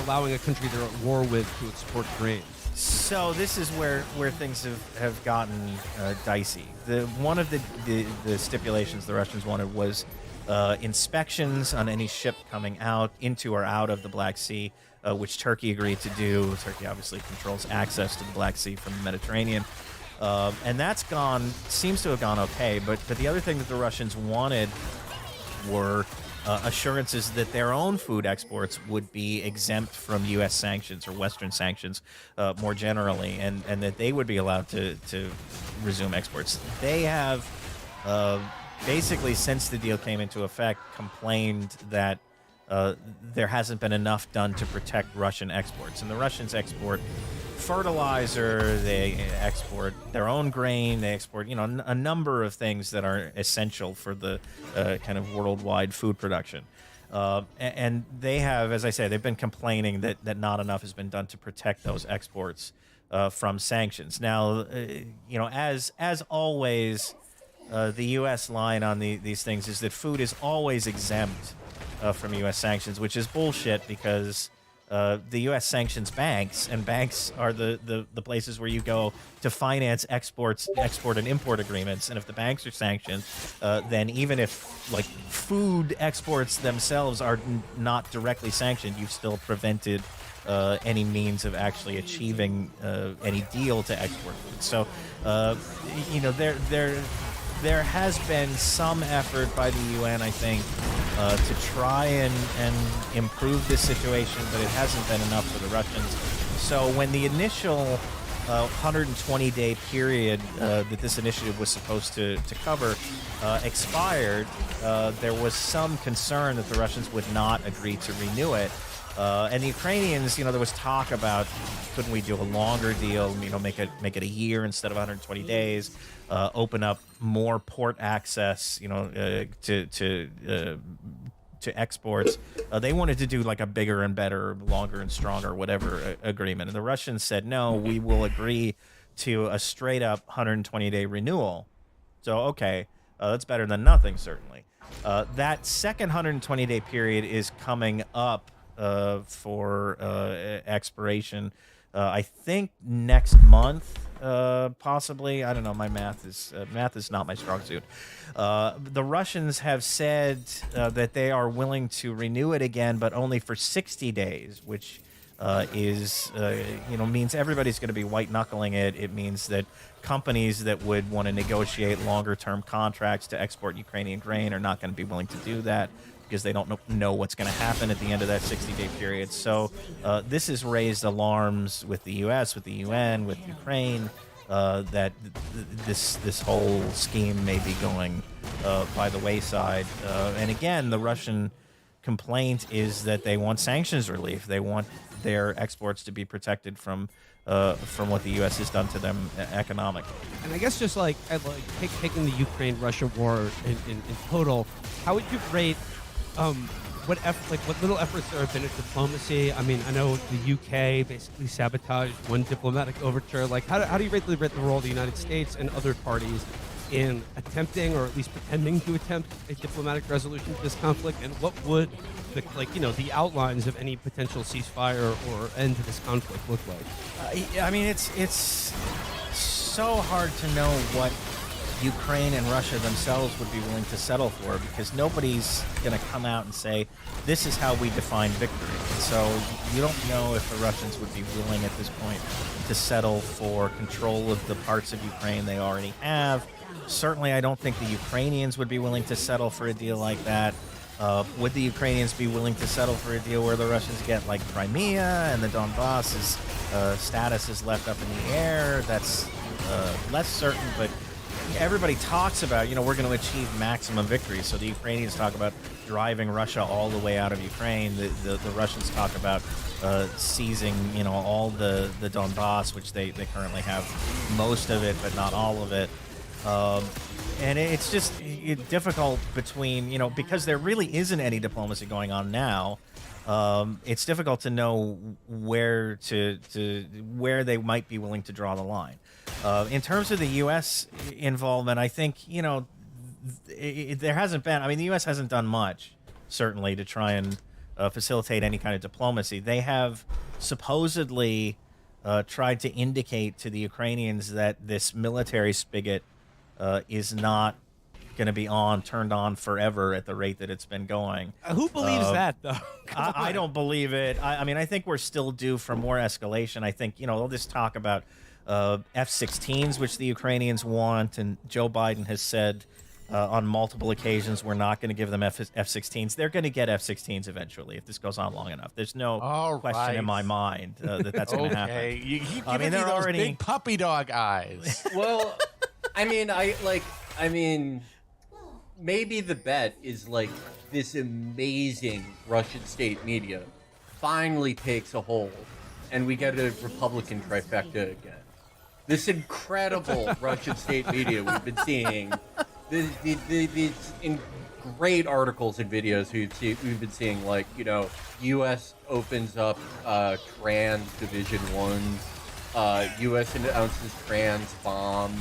allowing a country they're at war with to export grain? So this is where things have gotten dicey. One of the stipulations the Russians wanted was inspections on any ship coming out into or out of the Black Sea, which Turkey agreed to do. Turkey obviously controls access to the Black Sea from the Mediterranean. And that's seems to have gone okay. But the other thing that the Russians wanted were assurances that their own food exports would be exempt from U.S. sanctions or Western sanctions more generally, and that they would be allowed to resume exports. They have basically, since the deal came into effect, complained that there hasn't been enough done to protect Russian exports. And the Russians export fertilizer, they export their own grain, they export, a number of things that are essential for the kind of worldwide food production. And they have, as I say, they've been complaining that not enough has been done to protect those exports from sanctions. Now, as always, the U.S. line on these things is that food is always exempt from U.S. sanctions, which is bullshit because the U.S. sanctions banks, and banks are the places where you go to finance export and import agreements. And if the banks are sanctioned, then even if like food exports themselves are not directly sanctioned, you've still prevented any means of actually achieving any deal to export food. So, you know, there has been some effort by the UN, I think, to try and improve this situation, but it hasn't been enough for the Russians. So when the initial 120-day period that this initiative was supposed to cover expired, there was some concern that the Russians would not agree to renew it. And the Ukrainians, you know, there was talk about, couldn't we do a longer deal, you know, make it a year instead of 120 days, open up more port access, you know, to exports. They wanted to do like a bigger and better, longer and stronger, whatever agreement. And the Russians said, no, we will agree to a straight up 120-day renewal. So, okay, that's better than nothing, certainly. That second 120-day period is coming up for expiration, I think next month, possibly. I don't know. My math is not my strong suit. The Russians have said that they are willing to renew it again, but only for 60 days, which is you know, means everybody's going to be white knuckling it. It means that companies that would want to negotiate longer term contracts to export Ukrainian grain are not going to be willing to do that, because they don't know what's going to happen at the end of that 60-day period. So this has raised alarms with the U.S., with the UN, with Ukraine, that this whole scheme may be going by the wayside. And again, the Russian complaint is that they want sanctions relief. They want their exports to be protected from what the U.S. has done to them economically. And I guess just like taking the Ukraine-Russia war in total, how would you rate what little efforts there have been at diplomacy? I mean, I know the UK basically sabotaged one diplomatic overture. Like, how do you rate the role of the United States and other parties in attempting, or at least pretending to attempt, a diplomatic resolution to this conflict? And what would the outlines of any potential ceasefire or end to this conflict look like? I mean, it's so hard to know what Ukraine and Russia themselves would be willing to settle for, because nobody's going to come out and say, this is how we define victory. And so you don't know if the Russians would be willing at this point to settle for control of the parts of Ukraine they already have. Certainly, I don't think the Ukrainians would be willing to settle for a deal like that. Would the Ukrainians be willing to settle for a deal where the Russians get like Crimea and the Donbass's status is left up in the air? That's less certain, but everybody talks about, you know, we're going to achieve maximum victory. So the Ukrainians talk about driving Russia all the way out of Ukraine. The Russians talk about seizing, you know, all the Donbass, which they currently have most of it, but not all of it. And it's just difficult between, you know, because there really isn't any diplomacy going on now. It's difficult to know where where they might be willing to draw the line. In terms of the U.S. involvement, I think, you know, there hasn't been. I mean, the U.S. hasn't done much, certainly, to try and facilitate any kind of diplomacy. They have supposedly tried to indicate to the Ukrainians that this military spigot is not going to be turned on forever at the rate that it's been going. Who believes that, though? I don't believe it. I mean, I think we're still due for more escalation. I think, you know, they'll just talk about F-16s, which the Ukrainians want, and Joe Biden has said on multiple occasions we're not going to give them F-16s. They're going to get F-16s eventually if this goes on long enough. There's no question in my mind that that's going to happen. Okay, you keep giving me those big puppy dog eyes. Well, I mean, maybe the bet is like this amazing Russian state media finally takes a hold, and we get a Republican trifecta again. This incredible Russian state media we've been seeing, these great articles and videos we've been seeing, like, you know, U.S. opens up trans Division 1, U.S. announces trans bomb,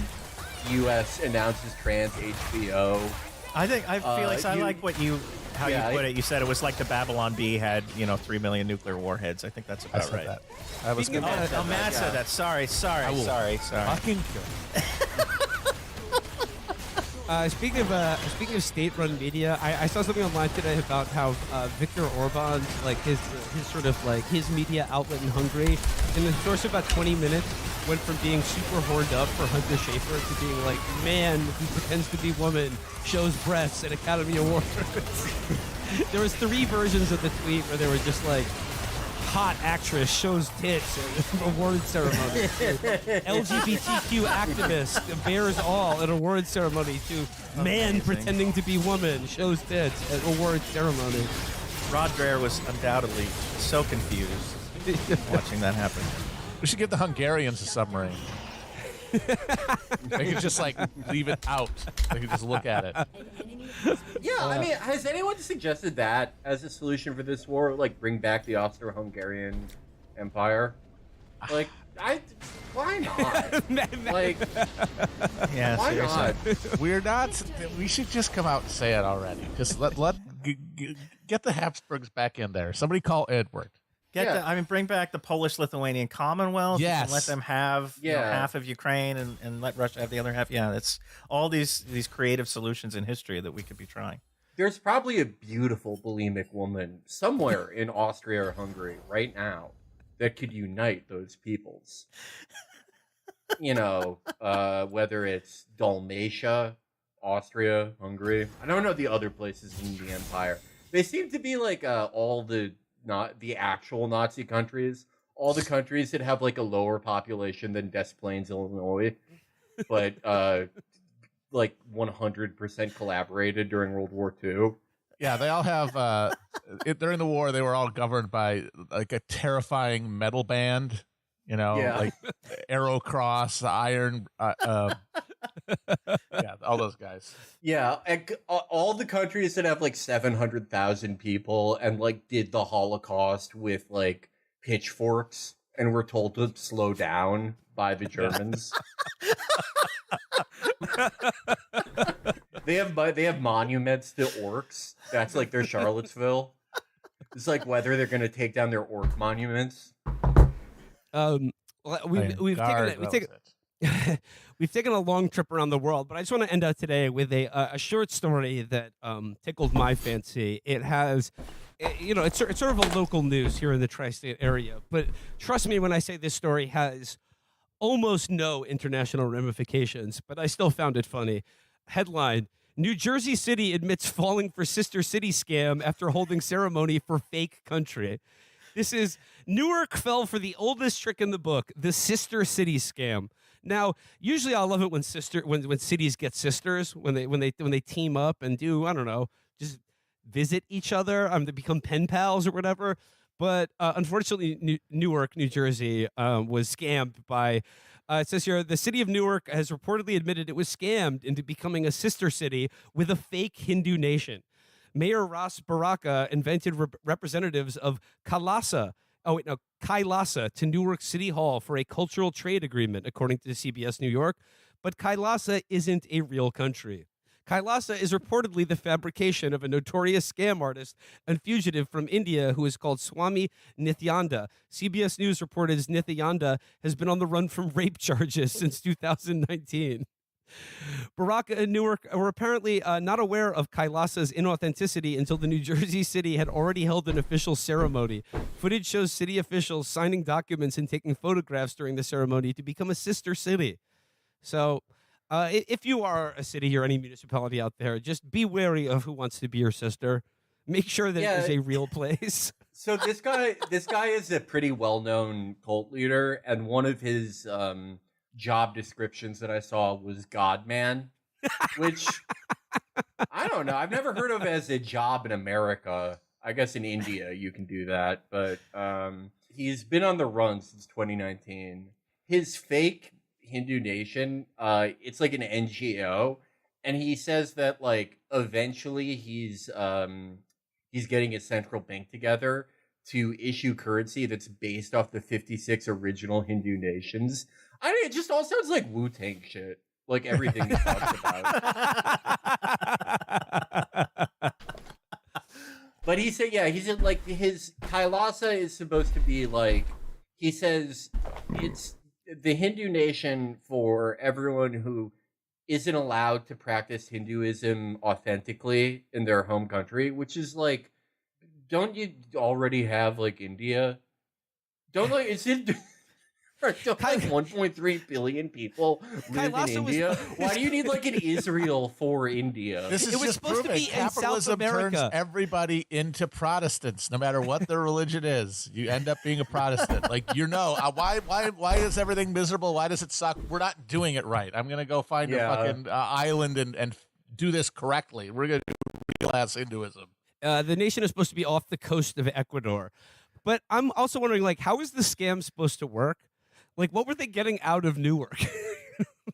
U.S. announces trans HBO. Felix, I like how you put it. You said it was like the Babylon Bee had 3 million nuclear warheads. I think that's I about said right. that. I was Speaking gonna. of- Matt said that. Sorry. Fucking kill. Speaking of state-run media, I saw something online today about how Viktor Orban's his sort of his media outlet in Hungary, in the course of about 20 minutes, went from being super horned up for Hunter Schafer to being like, man who pretends to be woman shows breasts at Academy Awards. There was 3 versions of the tweet where they were just like, hot actress shows tits at award ceremony. LGBTQ activist bears all at award ceremony to man pretending to be woman shows tits at award ceremony. Rod Dreher was undoubtedly so confused watching that happen. We should give the Hungarians a submarine. They could just leave it out. They could just look at it. Yeah, I mean, has anyone suggested that as a solution for this war? Like, bring back the Austro-Hungarian Empire? Why not? Like, Yeah, why seriously. not? We're not. We should just come out and say it already. Just get the Habsburgs back in there. Somebody call Edward. Bring back the Polish-Lithuanian Commonwealth. Yes. And let them have half of Ukraine and let Russia have the other half. Yeah, it's all these creative solutions in history that we could be trying. There's probably a beautiful bulimic woman somewhere in Austria or Hungary right now that could unite those peoples. Whether it's Dalmatia, Austria, Hungary. I don't know the other places in the empire. They seem to be not the actual Nazi countries, all the countries that have a lower population than Des Plaines, Illinois, but 100% collaborated during World War II. Yeah, they all have. During the war, they were all governed by a terrifying metal band. Arrow Cross, Iron. Yeah, all those guys. Yeah, all the countries that have 700,000 people and did the Holocaust with pitchforks and were told to slow down by the Germans. They have monuments to orcs. That's their Charlottesville. It's whether they're going to take down their orc monuments. We've taken a long trip around the world, but I just want to end out today with a short story that tickled my fancy. It has, it's sort of a local news here in the tri-state area, but trust me when I say this story has almost no international ramifications, but I still found it funny. Headline: New Jersey City admits falling for sister city scam after holding ceremony for fake country. This is Newark fell for the oldest trick in the book, the sister city scam. Now, usually I love it when cities get sisters, when they team up and do, I don't know, just visit each other, they become pen pals or whatever. But unfortunately, Newark, New Jersey, was scammed by. It says here the city of Newark has reportedly admitted it was scammed into becoming a sister city with a fake Hindu nation. Mayor Ras Baraka invented representatives of Kailasa to Newark City Hall for a cultural trade agreement, according to CBS New York. But Kailasa isn't a real country. Kailasa is reportedly the fabrication of a notorious scam artist and fugitive from India who is called Swami Nithyananda. CBS News reported Nithyananda has been on the run from rape charges since 2019. Baraka and Newark were apparently not aware of Kailasa's inauthenticity until the New Jersey city had already held an official ceremony. Footage shows city officials signing documents and taking photographs during the ceremony to become a sister city. So if you are a city or any municipality out there, just be wary of who wants to be your sister. Make sure that it is a real place. So this guy is a pretty well-known cult leader, and one of his job descriptions that I saw was God Man, which I don't know. I've never heard of as a job in America. I guess in India you can do that, but he's been on the run since 2019. His fake Hindu Nation, it's like an NGO, and he says that eventually he's getting a central bank together to issue currency that's based off the 56 original Hindu nations. It just all sounds like Wu-Tang shit. Like everything he talks about. But he said, yeah, he said like his Kailasa is supposed to be like, he says it's the Hindu nation for everyone who isn't allowed to practice Hinduism authentically in their home country, which is like, don't you already have like India? Don't like, is it? Don't like 1.3 billion people live in Kailasa India? Why do you need like an Israel for India? This is It was just supposed to proving be in South capitalism turns America. everybody into Protestants, no matter what their religion is. You end up being a Protestant. Like why is everything miserable? Why does it suck? We're not doing it right. I'm gonna go find a fucking island and do this correctly. We're gonna do real ass Hinduism. The nation is supposed to be off the coast of Ecuador, but I'm also wondering, like, how is the scam supposed to work? Like, what were they getting out of Newark?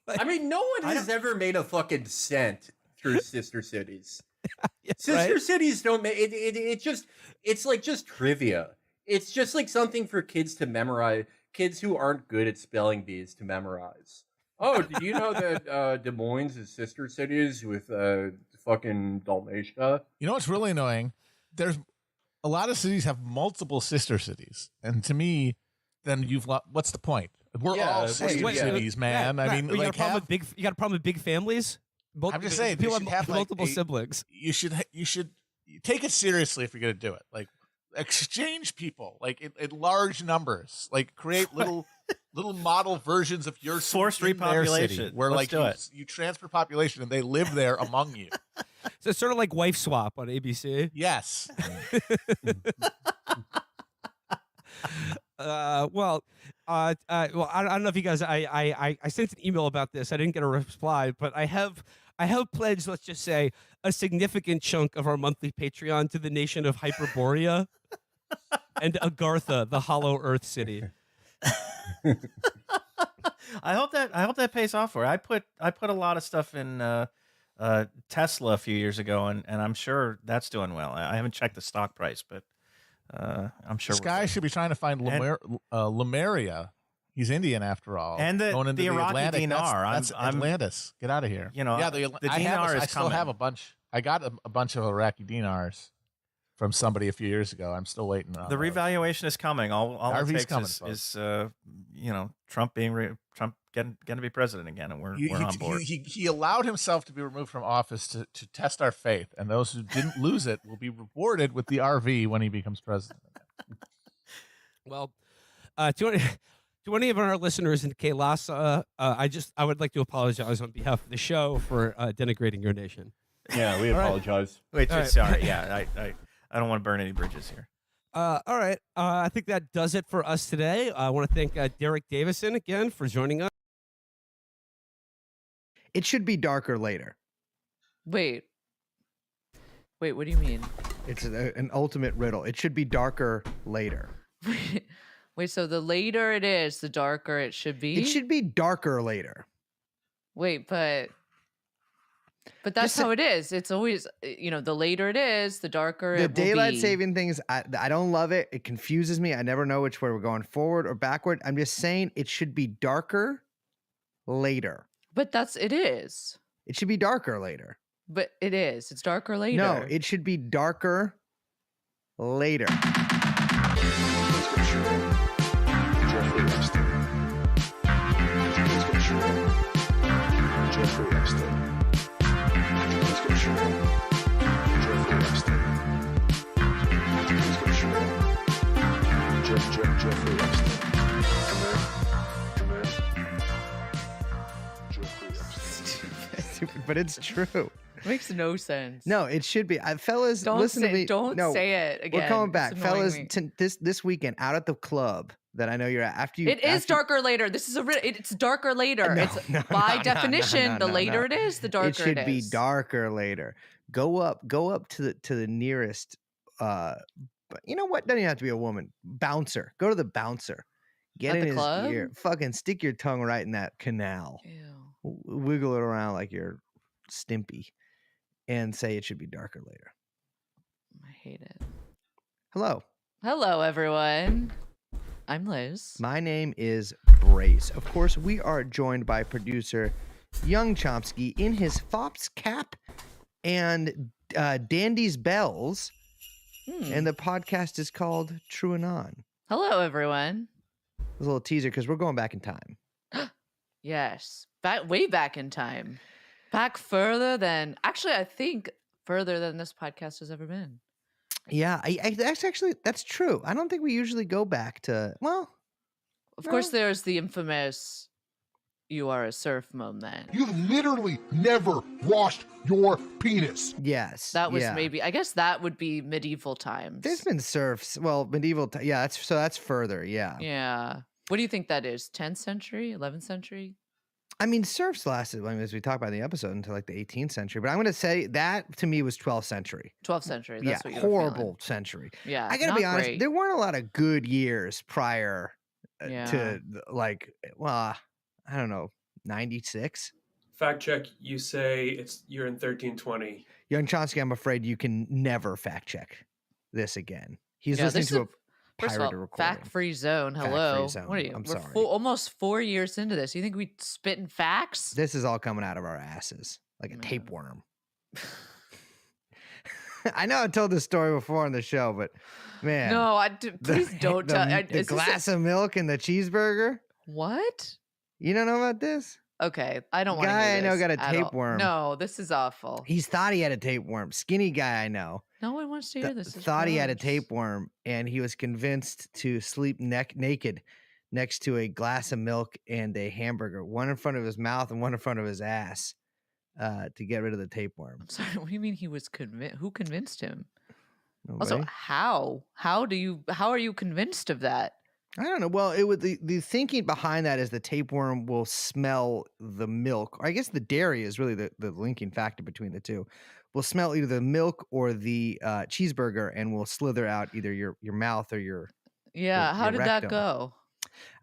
I mean, no one has ever made a fucking cent through Sister Cities. Yeah, Sister right? Cities don't make it. It's like just trivia. It's just like something for kids to memorize. Kids who aren't good at spelling bees to memorize. Oh, did you know that Des Moines is Sister Cities with fucking Dalmatia? You know what's really annoying? There's a lot of cities have multiple sister cities, and to me, then what's the point? We're all sister wait, cities, man. Matt, I mean, you got like, a problem with you got a problem with big families? I'm just saying, people you should have like multiple siblings. You should take it seriously if you're going to do it. Like, exchange people like in large numbers. Like, create little model versions of your Forced city in their city, repopulation. where Let's do it. you transfer population and they live there among you. So it's sort of like Wife Swap on ABC. Yes. Well, I don't know if you guys. I sent an email about this. I didn't get a reply, but I have pledged, let's just say, a significant chunk of our monthly Patreon to the nation of Hyperborea and Agartha, the Hollow Earth city. I hope that pays off for it. I put a lot of stuff in Tesla a few years ago, and I'm sure that's doing well. I haven't checked the stock price, but I'm sure This guy should be trying to find Lemuria. He's Indian after all. And Going into the Iraqi Atlantic. dinar. That's Atlantis. Get out of here. You know, yeah, the I dinar is still coming. have a bunch. I got a bunch of Iraqi dinars from somebody a few years ago. I'm still waiting on The those. revaluation is coming. All it RV's takes coming, is Trump getting to be president again, and we're on board. He allowed himself to be removed from office to test our faith, and those who didn't lose it will be rewarded with the RV when he becomes president. Well, to any of our listeners in Kailasa, I would like to apologize on behalf of the show for denigrating your nation. Yeah, we apologize. Wait, All right. sorry. Yeah, I don't want to burn any bridges here. All right. I think that does it for us today. I want to thank Derek Davison again for joining us. It should be darker later. Wait, what do you mean? It's an ultimate riddle. It should be darker later. Wait, so the later it is, the darker it should be? It should be darker later. Wait, but that's how it is. It's always, the later it is, the darker The it will daylight be. saving things, I don't love it. It confuses me. I never know which way we're going, forward or backward. I'm just saying it should be darker later. But it is. It should be darker later. But it is. It's darker later. No, it should be darker later. Stupid, but it's true. Makes no sense. No, it should be. Fellas, Don't listen to me. Don't No, say it again. we're coming back, It's annoying fellas. me. This weekend out at the club that I know you're at. After you, It is darker later. This is it's darker later. No, it's no, by no, definition, no, the no, later no. it is, the darker It should be is. darker later. Go up to the nearest. But you know what? Doesn't even have to be a woman. Bouncer. Go to the bouncer. Get At in the his club? ear. Fucking stick your tongue right in that canal. Ew. Wiggle it around like you're Stimpy, and say it should be darker later. I hate it. Hello. Hello, everyone. I'm Liz. My name is Brace. Of course, we are joined by producer Young Chomsky in his Fops cap and Dandy's bells. and the podcast is called True Anon. Hello, everyone. A little teaser because we're going back in time. Yes, way back in time, back further than I think further than this podcast has ever been. Yeah, that's true. I don't think we usually go back to Of course, there's the infamous "you are a serf" moment. You've literally never washed your penis. Yes, That was maybe. I guess that would be medieval times. There's been serfs. Well, medieval. Yeah, that's further. Yeah. Yeah. What do you think that is? 10th century, 11th century? I mean, serfs lasted, as we talked about in the episode, until like the 18th century. But I'm going to say that to me was 12th century. 12th century. That's what you were horrible feeling. century. Yeah. I got to be honest. Great. There weren't a lot of good years prior to I don't know, 96. Fact check. You say you're in 1320. Young Chomsky, I'm afraid you can never fact check this again. He's listening to a pirated recording. Fact-free zone. Hello. Fact-free zone. What are you? I'm We're sorry. almost 4 years into this. You think we spitting facts? This is all coming out of our asses like a tapeworm. I know I told this story before on the show, but man. No, please don't tell. The glass of milk and the cheeseburger. What? You don't know about this? Okay, I don't want to. Guy I know this got a at all. tapeworm. No, this is awful. He thought he had a tapeworm. Skinny guy I know. No one wants to hear this. It's Thought he had a gross. tapeworm, and he was convinced to sleep naked next to a glass of milk and a hamburger, one in front of his mouth and one in front of his ass, to get rid of the tapeworm. I'm sorry. What do you mean he was convinced? Who convinced him? Nobody? Also, how? How are you convinced of that? I don't know. Well, it would the thinking behind that is the tapeworm will smell the milk. Or I guess the dairy is really the linking factor between the two. Will smell either the milk or the cheeseburger and will slither out either your mouth or your Yeah. How your did rectum. that go?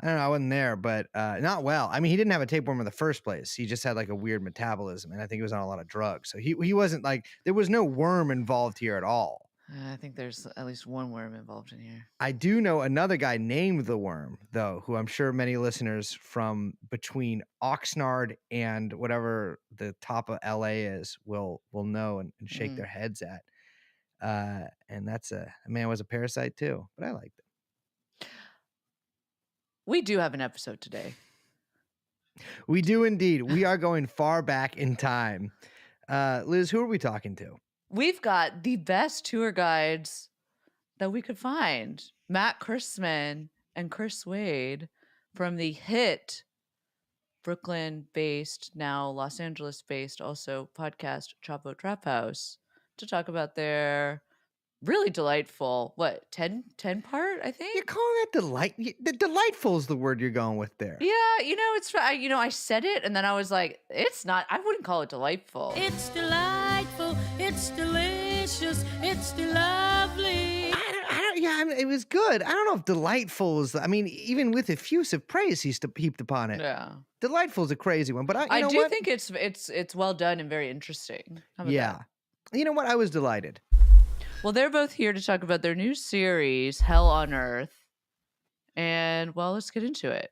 I don't know. I wasn't there, but not well. I mean, he didn't have a tapeworm in the first place. He just had like a weird metabolism, and I think he was on a lot of drugs. So he wasn't like there was no worm involved here at all. I think there's at least one worm involved in here. I do know another guy named the Worm, though, who I'm sure many listeners from between Oxnard and whatever the top of LA is will know and shake their heads at. And that's a man was a parasite too, but I liked it. We do have an episode today. We do indeed. We are going far back in time. Liz, who are we talking to? We've got the best tour guides that we could find. Matt Chrisman and Chris Wade from the hit Brooklyn-based, now Los Angeles-based, also podcast Chapo Trap House to talk about their really delightful, 10-part, I think? You're calling that delightful is the word you're going with there. Yeah, I said it and then I was like, it's not, I wouldn't call it delightful. It's delightful, it's delicious, it's lovely. It was good. I don't know if delightful is, I mean, even with effusive praise heaped upon it. Yeah. Delightful is a crazy one, but I do think it's well done and very interesting. How about that? You know what? I was delighted. Well, they're both here to talk about their new series, Hell on Earth. And, well, let's get into it.